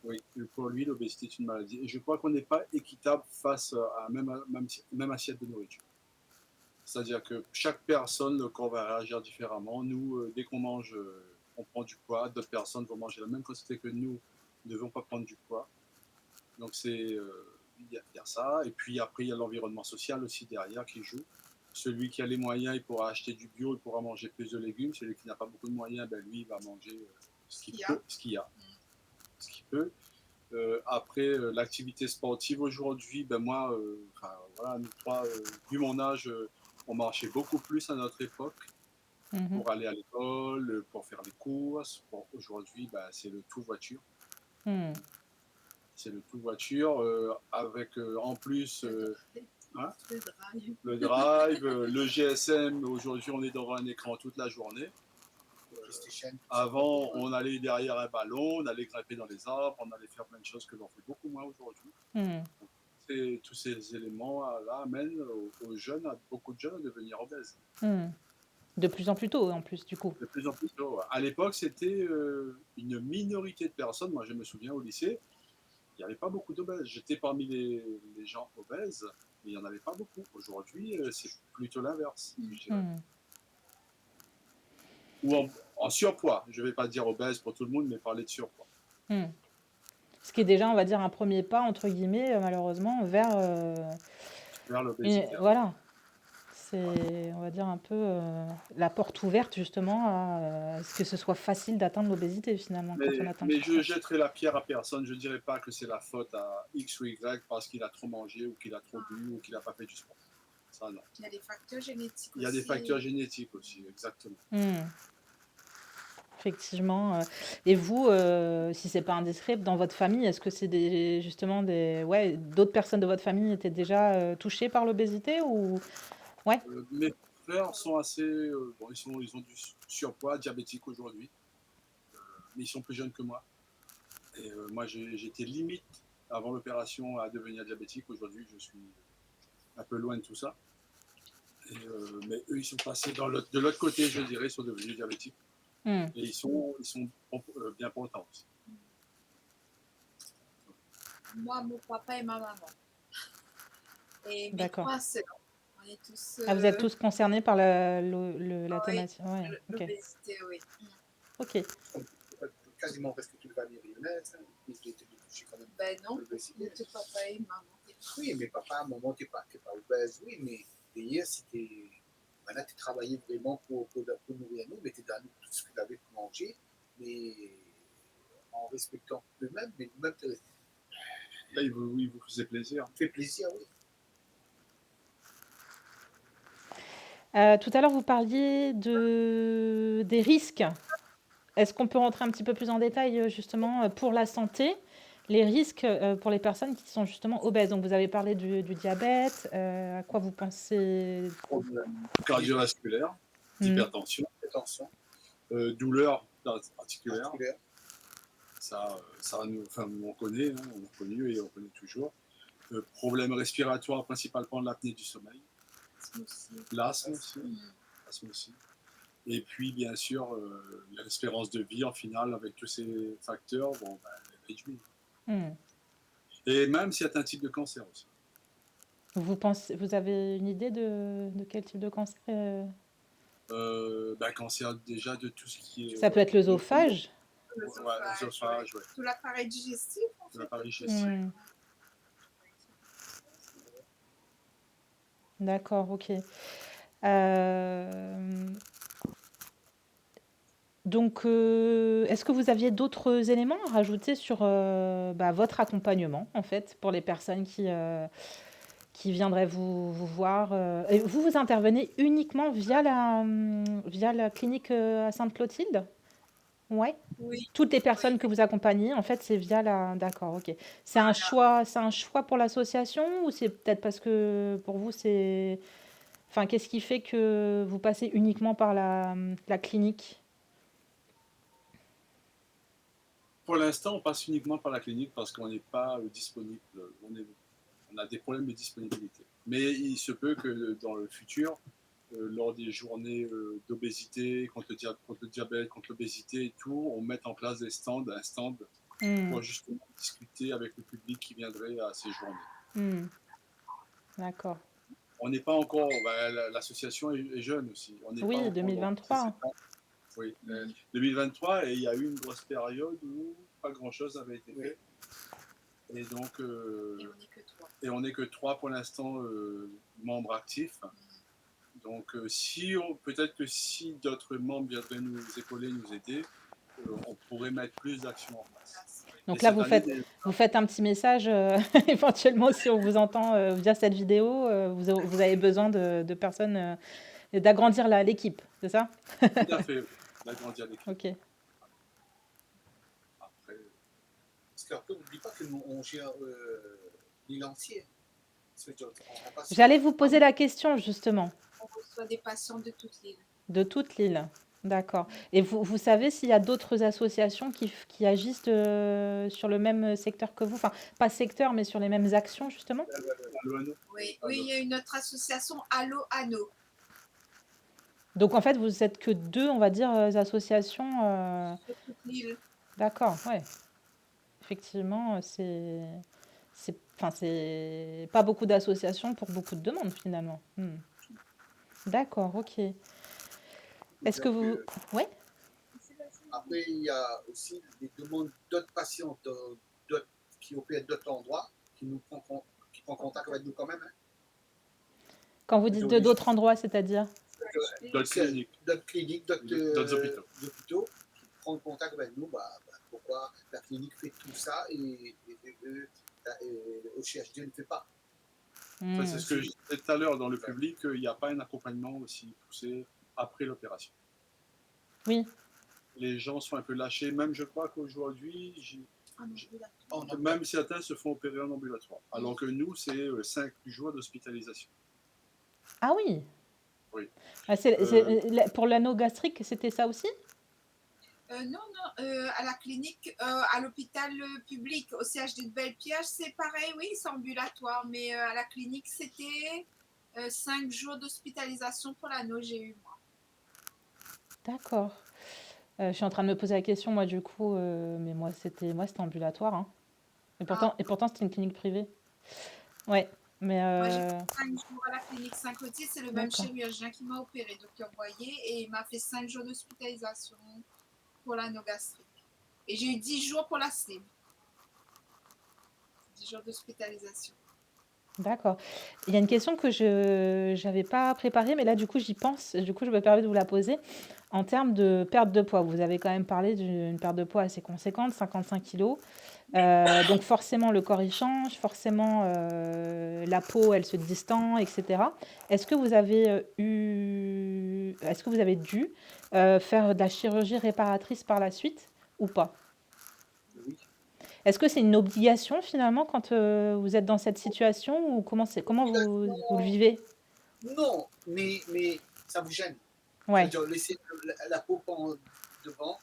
Oui, pour lui, l'obésité est une maladie. Et je crois qu'on n'est pas équitable face à même assiette de nourriture. C'est-à-dire que chaque personne, le corps va réagir différemment. Nous, dès qu'on mange, on prend du poids. D'autres personnes vont manger la même quantité que nous, ne vont pas prendre du poids. Donc, il y a ça. Et puis après, il y a l'environnement social aussi derrière qui joue. Celui qui a les moyens, il pourra acheter du bio, il pourra manger plus de légumes. Celui qui n'a pas beaucoup de moyens, ben, lui, il va manger ce qu'il peut. Après, l'activité sportive aujourd'hui, ben moi, voilà, nous trois, vu mon âge, on marchait beaucoup plus à notre époque pour aller à l'école, pour faire les courses. Bon, aujourd'hui, ben, c'est le tout voiture. C'est le tout voiture, avec en plus le drive, le GSM. Aujourd'hui, on est devant un écran toute la journée. Avant, on allait derrière un ballon, on allait grimper dans les arbres, on allait faire plein de choses que l'on fait beaucoup moins aujourd'hui. Tous ces éléments-là amènent aux jeunes, beaucoup de jeunes, à devenir obèses. De plus en plus tôt, en plus, du coup. De plus en plus tôt. Ouais. À l'époque, c'était une minorité de personnes. Moi, je me souviens au lycée, il n'y avait pas beaucoup d'obèses. J'étais parmi les gens obèses, mais il n'y en avait pas beaucoup. Aujourd'hui, c'est plutôt l'inverse. Ou en surpoids. Je ne vais pas dire obèse pour tout le monde, mais parler de surpoids. Ce qui est déjà, on va dire, un premier pas, entre guillemets, malheureusement, vers l'obésité. Voilà. C'est, on va dire, un peu la porte ouverte, justement, à ce que ce soit facile d'atteindre l'obésité, finalement, quand on atteint mais je jetterai la pierre à personne. Je ne dirais pas que c'est la faute à X ou Y parce qu'il a trop mangé ou qu'il a trop bu ou qu'il n'a pas fait du sport. Ça, non. Il y a des facteurs génétiques aussi. Il y a des facteurs génétiques aussi, exactement. Effectivement. Et vous, si c'est pas indiscret, dans votre famille, est-ce que c'est justement d'autres personnes de votre famille étaient déjà touchées par l'obésité ou ouais? Mes frères sont assez, bon, ils ont du surpoids, diabétique aujourd'hui, mais ils sont plus jeunes que moi. Et moi, j'étais limite avant l'opération à devenir diabétique. Aujourd'hui, je suis un peu loin de tout ça. Mais eux, ils sont passés de l'autre côté, je dirais, ils sont devenus diabétiques. Hmm. Et ils sont bien portants aussi. Moi, mon papa et ma maman. Et mes D'accord. 3 sœurs. On est tous Ah, vous êtes tous concernés par la oui, thématique. Ouais, ok. l'obésité, oui. Ok. Quasiment presque toute la famille lyonnaise, hein, ils étaient touchés quand même Ben non, de l'obésité. de papa et maman. Oui, mais papa, maman, t'es pas obèse, oui, mais d'ailleurs, c'était. Voilà, tu travaillais vraiment pour nourrir nous, mais tu donnes tout ce que tu avais pour manger, mais en respectant eux-mêmes, mais nous-mêmes, Là, il vous faisait plaisir. fait plaisir, oui. Tout à l'heure, vous parliez des risques. Est-ce qu'on peut rentrer un petit peu plus en détail, justement, pour la santé, les risques pour les personnes qui sont justement obèses? Donc, vous avez parlé du diabète. À quoi vous pensez? Problème Cardiovasculaire, d'hypertension, attention, douleur articulaire. articulaire, Ça nous on connaît, hein, on a connu et on connaît toujours. Problème respiratoire, principalement l'apnée du sommeil. L'asthme aussi. L'asthme aussi. Et puis, bien sûr, l'espérance de vie en finale, avec tous ces facteurs, bon, ben, elle est réduite. Hmm. Et même certains types de cancers aussi. Vous avez une idée de quel type de cancer? Ben, cancer déjà de tout ce qui est. Ça peut être l'œsophage. L'œsophage, ouais. Tout l'appareil digestif, en Tout fait. l'appareil digestif. Hmm. D'accord, ok. Donc, est-ce que vous aviez d'autres éléments à rajouter sur votre accompagnement, en fait, pour les personnes qui viendraient vous voir? Et vous intervenez uniquement via la clinique à Sainte-Clotilde? Ouais. Oui, Toutes les personnes oui. que vous accompagnez, en fait, c'est via la. D'accord, ok. C'est un choix pour l'association ou c'est peut-être parce que pour vous, c'est. Enfin, qu'est-ce qui fait que vous passez uniquement par la clinique? Pour l'instant, on passe uniquement par la clinique parce qu'on n'est pas disponible. On a des problèmes de disponibilité. Mais il se peut que dans le futur, lors des journées d'obésité, contre le diabète, contre l'obésité et tout, on mette en place un stand pour justement discuter avec le public qui viendrait à ces journées. D'accord. On n'est pas encore, l'association est jeune aussi. On n'est pas Oui, encore 2023. Oui, 2023, et il y a eu une grosse période où pas grand-chose avait été fait. Et donc, Et on n'est que 3. Et on n'est que 3 pour l'instant membres actifs. Donc, peut-être que si d'autres membres viendraient nous épauler, nous aider, on pourrait mettre plus d'actions en place. Donc Et là, cette année, vous faites un petit message, éventuellement, si on vous entend via cette vidéo, vous avez besoin de personnes, d'agrandir l'équipe, c'est ça? tout à fait, d'agrandir l'équipe. Ok. Après, parce qu'après, n'oublie pas que nous, on gère l'île entière. J'allais vous poser la question, justement, On reçoit des patients de toute l'île. de toute l'île. D'accord. Et vous savez s'il y a d'autres associations qui agissent sur le même secteur que vous? Enfin, pas secteur, mais sur les mêmes actions, justement? Oui, il y a une autre association, Allo Anno. Donc, en fait, vous êtes que 2, on va dire, associations. Sur toute l'île. D'accord, ouais. Effectivement, enfin, c'est pas beaucoup d'associations pour beaucoup de demandes, finalement. D'accord, ok. Est-ce que vous... Oui? Après, il y a aussi des demandes d'autres patients qui opèrent d'autres endroits, qui prennent contact avec nous quand même. Hein. Quand vous dites de d'autres endroits, c'est-à-dire? D'autres cliniques. D'autres cliniques, d'autres hôpitaux qui prennent contact avec nous. Pourquoi la clinique fait tout ça et au CHD ne fait pas. C'est ce que je disais tout à l'heure dans le public, il n'y a pas un accompagnement aussi poussé après l'opération. Oui. Les gens sont un peu lâchés, même je crois qu'aujourd'hui, même certains se font opérer en ambulatoire. Alors que nous, c'est 5 jours d'hospitalisation. Ah oui. Oui. Pour l'anneau gastrique, c'était ça aussi? Non, à la clinique, à l'hôpital public, au CHD de Belle-Pierre, c'est pareil, oui, c'est ambulatoire, mais à la clinique, c'était 5 jours d'hospitalisation pour l'anneau, j'ai eu moi. D'accord. Je suis en train de me poser la question, moi, du coup, mais moi, c'était ambulatoire, hein. Ah, Et pourtant, c'était une clinique privée. Ouais, mais moi, j'ai fait 5 jours à la clinique Saint-Clotilde. C'est le même d'accord. chirurgien qui m'a opéré, docteur Boyer, et il m'a fait 5 jours d'hospitalisation pour l'anogastrique. Et j'ai eu 10 jours pour la sleeve. 10 jours d'hospitalisation. D'accord. Il y a une question que je n'avais pas préparée, mais là, du coup, j'y pense. Du coup, je me permets de vous la poser. En termes de perte de poids, vous avez quand même parlé d'une perte de poids assez conséquente, 55 kilos. Donc forcément, le corps, il change. Forcément, la peau, elle se distend, etc. Est-ce que vous avez dû faire de la chirurgie réparatrice par la suite ou pas? Oui. Est-ce que c'est une obligation finalement quand vous êtes dans cette situation ou comment vous le vivez? Non, mais ça vous gêne. Ça veut Ouais, dire laisser la peau devant.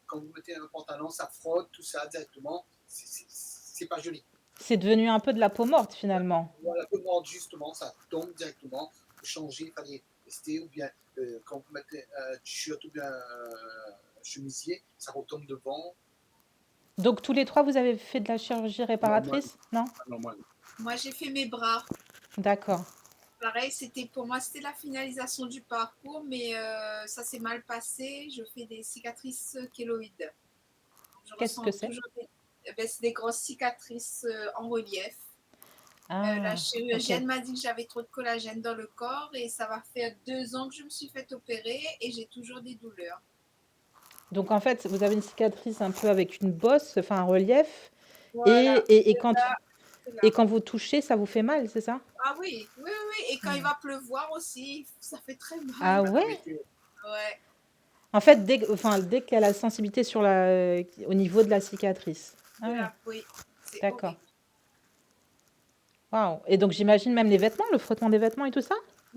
Quand vous mettez un pantalon, ça frotte, tout ça directement. C'est pas joli. c'est devenu un peu de la peau morte finalement. La peau morte, justement, ça tombe directement. Pour changer, il fallait rester. Ou bien, quand vous mettez un t-shirt ou bien un chemisier, ça retombe devant. Donc tous les 3 vous avez fait de la chirurgie Non, moi, réparatrice? Non? non, moi, non. Moi, j'ai fait mes bras. D'accord. Pareil, pour moi, c'était la finalisation du parcours, mais ça s'est mal passé. Je fais des cicatrices kéloïdes. Je Qu'est-ce que ressens c'est? toujours c'est des grosses cicatrices en relief. La Ah, OK. chirurgienne m'a dit que j'avais trop de collagène dans le corps et ça va faire 2 ans que je me suis fait opérer et j'ai toujours des douleurs. Donc en fait, vous avez une cicatrice un peu avec une bosse, enfin un relief et Voilà, et et c'est quand là, c'est et là. quand vous touchez, ça vous fait mal, c'est ça? Ah oui, oui, oui, oui. Et quand il Mmh. va pleuvoir aussi, ça fait très mal. Ah Bah, ouais? Ouais, En fait, dès qu'il y a la sensibilité au niveau de la cicatrice. Ah c'est ouais, là, oui, c'est d'accord. horrible. Waouh, et donc j'imagine même les vêtements, le frottement des vêtements et tout ça?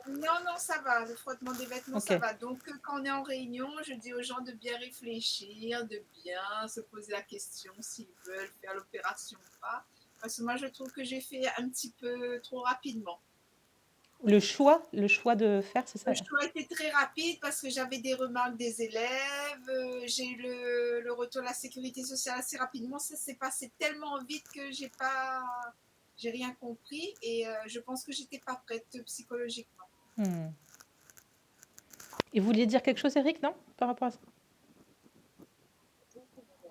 Non, non, ça va. Le frottement des vêtements, ça OK. va. Donc, quand on est en réunion, je dis aux gens de bien réfléchir, de bien se poser la question s'ils veulent faire l'opération ou pas. Parce que moi, je trouve que j'ai fait un petit peu trop rapidement. Le choix de faire, c'est Le ça? choix était très rapide parce que j'avais des remarques des élèves, j'ai eu le retour de la sécurité sociale assez rapidement. Ça s'est passé tellement vite que j'ai rien compris et je pense que j'étais pas prête psychologiquement. Mmh. Et vous vouliez dire quelque chose, Eric, non? Par rapport à ça?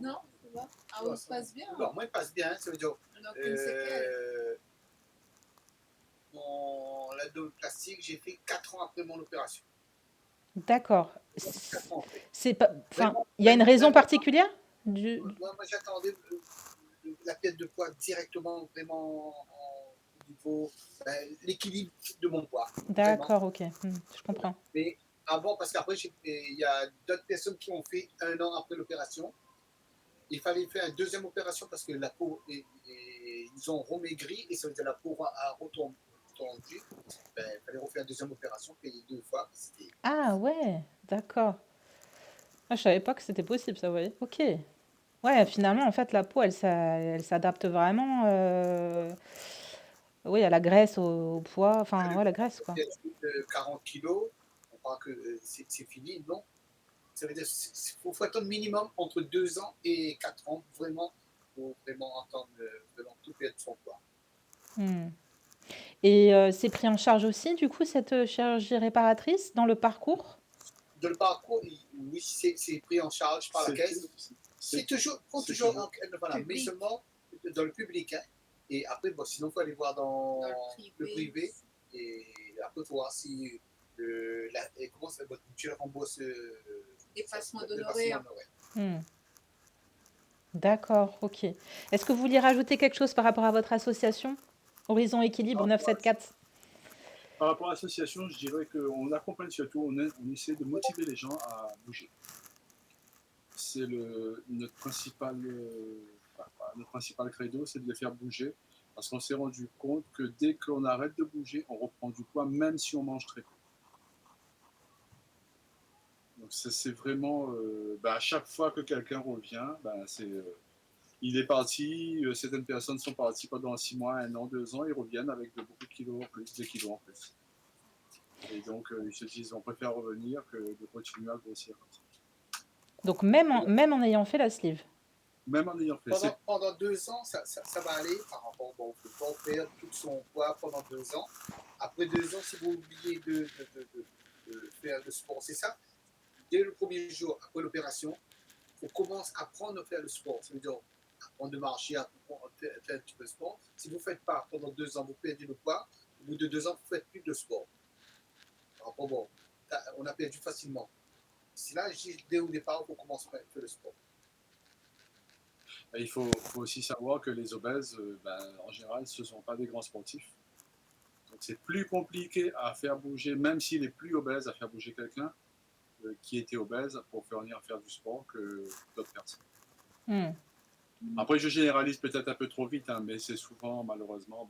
Non, ça va. Ah, Ouais. on se passe bien. Non, moi, il passe bien. Ça veut dire, On n'a aucune séquelle. l'abdominoplastique, j'ai fait 4 ans après mon opération. D'accord. 4 ans après. C'est pas, enfin, Vraiment, il y a une raison vraiment, particulière du... moi j'attendais la perte de poids directement, vraiment au niveau, l'équilibre de mon poids. Vraiment. D'accord, ok, je Voilà. comprends. Mais avant, parce qu'après, il y a d'autres personnes qui ont fait 1 an après l'opération. Il fallait faire une deuxième opération parce que la peau, ils ont remaigri et ça veut dire la peau a retendu. Il fallait refaire une deuxième opération, payer 2 fois. Ah ouais, d'accord. Ah, je savais pas que c'était possible, ça, vous voyez. Ok. Ouais, finalement, en fait, la peau, elle s'adapte vraiment, oui, à la graisse, au poids, enfin, ouais, la graisse, quoi. 40 kilos, on croit que c'est fini. Non, ça veut dire qu'il faut attendre minimum entre 2 ans et 4 ans, vraiment, pour vraiment entendre vraiment tout perdre son poids. Hmm. Et c'est pris en charge aussi, du coup, cette chirurgie réparatrice dans le parcours? Dans le parcours, oui, c'est pris en charge par la caisse. C'est toujours, voilà, mais seulement dans le public. Hein. Et après, bon, sinon, il faut aller voir dans le privé. Et après, il faut voir si comment ça va, tu rembourses Dépassement d'honoraires. Hmm. D'accord, ok. Est-ce que vous vouliez rajouter quelque chose par rapport à votre association Horizon Équilibre 974? Par rapport à l'association, je dirais qu'on accompagne surtout, on essaie de motiver les gens à bouger. C'est notre principal credo, c'est de les faire bouger. Parce qu'on s'est rendu compte que dès qu'on arrête de bouger, on reprend du poids, même si on mange très peu. Donc c'est vraiment, à chaque fois que quelqu'un revient, il est parti, certaines personnes sont parties pendant 6 mois, 1 an, 2 ans, ils reviennent avec de beaucoup de kilos en plus, des kilos en plus. Et donc ils se disent, on préfère revenir que de continuer à grossir comme ça. Donc même en ayant fait la sleeve. Même en ayant fait. Pendant 2 ans, ça va aller par rapport, bon, on peut pas perdre tout son poids pendant 2 ans. Après 2 ans, si vous oubliez de faire le sport, c'est ça, dès le premier jour après l'opération, on commence à apprendre à faire le sport. Ça veut dire apprendre de marcher, apprendre à faire un petit peu de sport. Si vous ne faites pas pendant 2 ans, vous perdez le poids. Au bout de 2 ans, vous ne faites plus de sport. Par rapport, bon, on a perdu facilement. C'est là, dès au départ, on commence à faire le sport. Il faut aussi savoir que les obèses, en général, ce ne sont pas des grands sportifs. Donc c'est plus compliqué à faire bouger, même s'il est plus obèse, à faire bouger quelqu'un qui était obèse pour venir faire du sport que d'autres personnes. Après, je généralise peut-être un peu trop vite, hein, mais c'est souvent, malheureusement,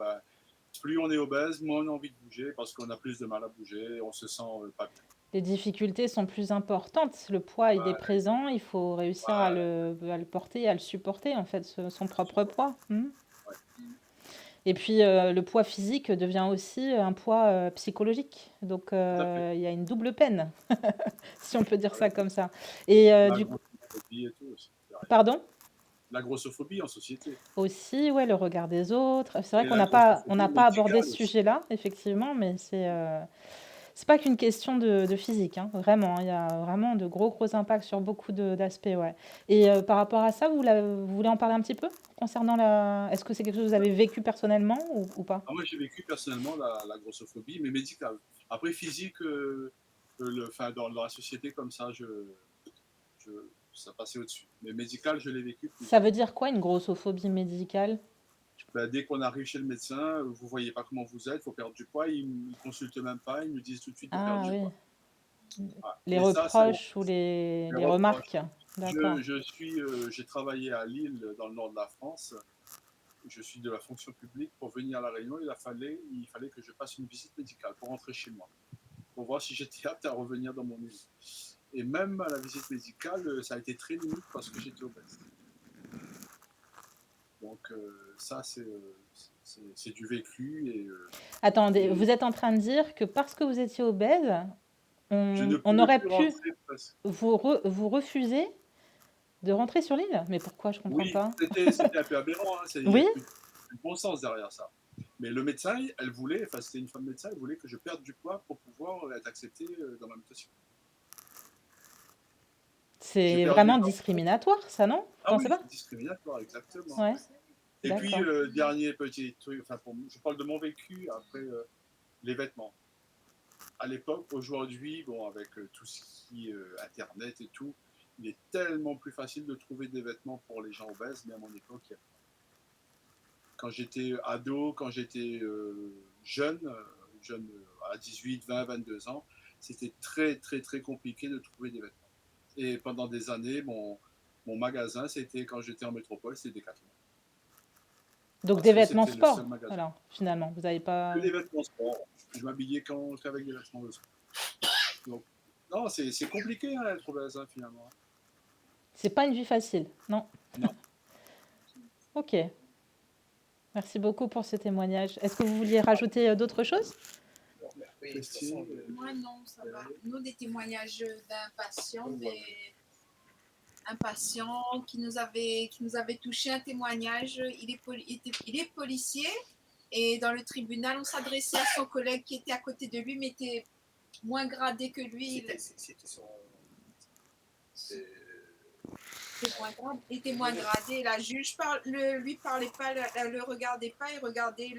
plus on est obèse, moins on a envie de bouger parce qu'on a plus de mal à bouger, on se sent pas bien. Les difficultés sont plus importantes. Le poids, il est présent, il faut réussir à le porter, à le supporter, en fait, son propre poids. Et puis, le poids physique devient aussi un poids psychologique. Donc, il y a une double peine, si on peut dire ça comme ça. Et du coup, grossophobie et tout aussi. pardon? La grossophobie en société. Aussi, ouais, le regard des autres. C'est vrai Et qu'on la n'a pas grossophobie abordé ce médicale aussi. sujet-là, effectivement, mais c'est pas qu'une question de physique, hein, vraiment. Il y a vraiment de gros impacts sur beaucoup d'aspects, ouais. Et par rapport à ça, vous voulez en parler un petit peu concernant Est-ce que c'est quelque chose que vous avez vécu personnellement ou pas? Moi, j'ai vécu personnellement la grossophobie, mais médicale. Après, physique, dans la société comme ça, ça passait au-dessus. Mais médical, je l'ai vécu plus. Ça veut dire quoi, une grossophobie médicale? Dès qu'on arrive chez le médecin, vous voyez pas comment vous êtes, il faut perdre du poids, ils ne consultent même pas, ils nous disent tout de suite de perdre Ah du oui. poids. Voilà. Les Et reproches ou les reproches. remarques. D'accord. J'ai travaillé à Lille, dans le nord de la France. Je suis de la fonction publique. Pour venir à La Réunion, il fallait que je fasse une visite médicale pour rentrer chez moi, pour voir si j'étais apte à revenir dans mon île. Et même à la visite médicale, ça a été très limite parce que j'étais obèse. Donc ça, c'est du vécu. Attendez, vous êtes en train de dire que parce que vous étiez obèse, je ne on pouvais aurait plus pu rentrer parce vous refuser de rentrer sur l'île? Mais pourquoi? Je comprends Oui, pas. c'était un peu aberrant, hein, il y a Oui? plus de bon sens derrière ça. Mais le médecin, c'était une femme médecin, elle voulait que je perde du poids pour pouvoir être accepté dans ma mutation. J'ai C'est perdu vraiment énormément. discriminatoire, ça, non? Vous Ah oui, pensez pas? c'est discriminatoire, exactement. Ouais, Et puis, d'accord. dernier petit truc, je parle de mon vécu après les vêtements. À l'époque, aujourd'hui, bon, avec tout ce qui est Internet et tout, il est tellement plus facile de trouver des vêtements pour les gens obèses, mais à mon époque, quand j'étais ado, quand j'étais jeune à 18, 20, 22 ans, c'était très, très, très compliqué de trouver des vêtements. Et pendant des années, mon magasin, c'était quand j'étais en métropole, c'était Decathlon. Donc Parce des que vêtements c'était le sport, seul magasin. alors, finalement, vous n'avez pas... Que des vêtements sport. Je m'habillais qu'avec des vêtements de sport. Donc, non, c'est compliqué hein, être obèse, hein, finalement. C'est pas une vie facile, non? Non. Ok. Merci beaucoup pour ce témoignage. Est-ce que vous vouliez rajouter d'autres choses? Moi, non, ça va. Nous, des témoignages d'un patient, un patient qui nous avait touché un témoignage. Il est policier et dans le tribunal, on s'adressait à son collègue qui était à côté de lui, mais était moins gradé que lui. Il était moins gradé. La juge lui parlait pas, le regardait pas, il regardait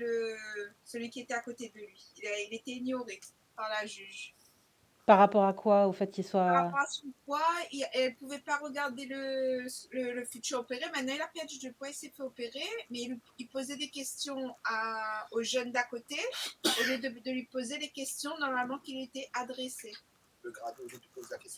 celui qui était à côté de lui. Il était ignoré par la juge. Par rapport à quoi? Au fait qu'il soit... Par rapport à son poids, elle ne pouvait pas regarder le futur opéré. Maintenant, il a perdu du poids, il s'est fait opérer, mais il posait des questions aux jeunes d'à côté, au lieu de lui poser les questions normalement qu'il était adressé.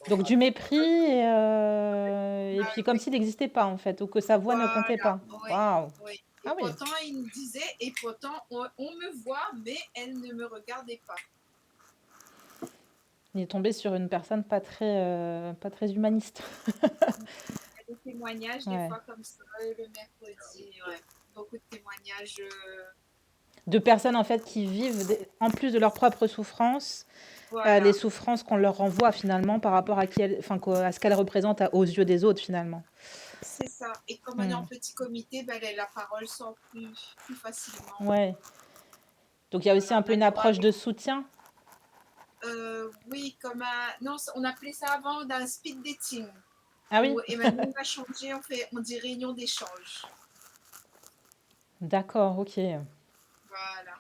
Donc du mépris et puis comme s'il n'existait pas en fait, ou que sa voix ne comptait pas. Oui, Waouh. oui. Ah oui. Pourtant, il nous disait, et pourtant, on me voit, mais elle ne me regardait pas. Il est tombé sur une personne pas très humaniste. Il y a des témoignages des Ouais. fois comme ça, le mercredi, ouais. Beaucoup de témoignages. De personnes en fait qui vivent, en plus de leur propre souffrance, les Voilà, souffrances qu'on leur renvoie finalement par rapport à qui elles enfin, à ce qu'elles représentent aux yeux des autres finalement. c'est ça. Et comme on est en Mmh. petit comité, ben, la parole sort plus facilement. Ouais. Donc il y a aussi Voilà, un on peu a une droit approche avec. de soutien? Oui, comme un. Non, on appelait ça avant d'un speed dating. Ah oui? Et maintenant, on a changé, on dit réunion d'échange. D'accord, OK. Voilà.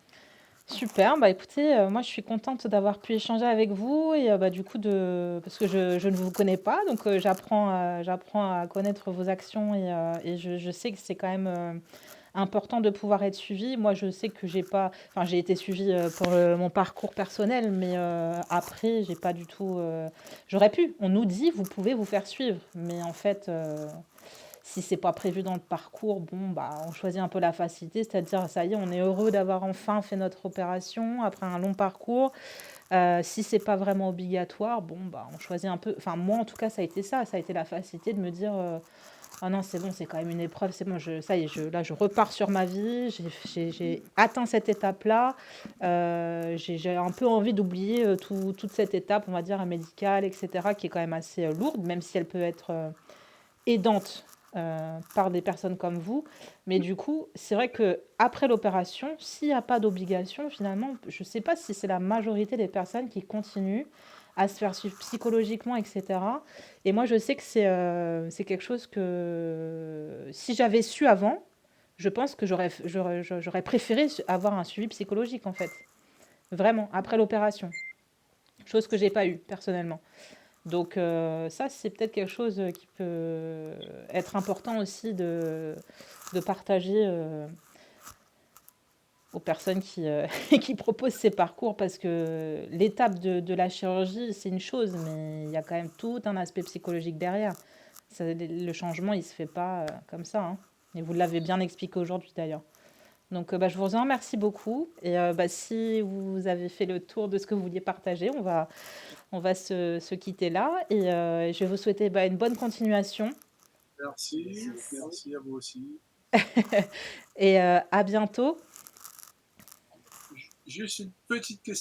Super, bah, écoutez, moi je suis contente d'avoir pu échanger avec vous et bah, du coup parce que je ne vous connais pas donc j'apprends à connaître vos actions et je sais que c'est quand même, important de pouvoir être suivi. Moi, je sais que j'ai été suivie, pour, mon parcours personnel, mais après j'ai pas du tout, j'aurais pu. On nous dit: «Vous pouvez vous faire suivre», mais en fait, si c'est pas prévu dans le parcours, bon, bah, on choisit un peu la facilité, c'est-à-dire, ça y est, on est heureux d'avoir enfin fait notre opération après un long parcours. Si c'est pas vraiment obligatoire, bon, bah, on choisit un peu enfin, moi, en tout cas, ça a été ça. Ça a été la facilité de me dire, «Ah non, c'est bon, c'est quand même une épreuve, c'est bon, ça y est, là, je repars sur ma vie, j'ai atteint cette étape-là». J'ai un peu envie d'oublier, toute cette étape, on va dire, médicale et cetera, qui est quand même assez, lourde, même si elle peut être, aidante, par des personnes comme vous. Mais du coup, c'est vrai que après l'opération, s'il y a pas d'obligation, finalement, je ne sais pas si c'est la majorité des personnes qui continuent à se faire suivre psychologiquement et cetera. Et moi, je sais que c'est quelque chose que si j'avais su avant, je pense que j'aurais préféré avoir un suivi psychologique, en fait. Vraiment, après l'opération. Chose que j'ai pas eue, personnellement. Donc ça, c'est peut-être quelque chose, qui peut être important aussi de partager, aux personnes qui proposent ces parcours parce que l'étape de la chirurgie, c'est une chose, mais il y a quand même tout un aspect psychologique derrière. Le changement, il se fait pas, comme ça, hein, et vous l'avez bien expliqué aujourd'hui d'ailleurs. Donc bah, je vous en remercie beaucoup et bah, si vous avez fait le tour de ce que vous vouliez partager, on va se quitter là et je vais vous souhaiter, bah, une bonne continuation Merci, merci à vous aussi. et à bientôt. Juste une petite question.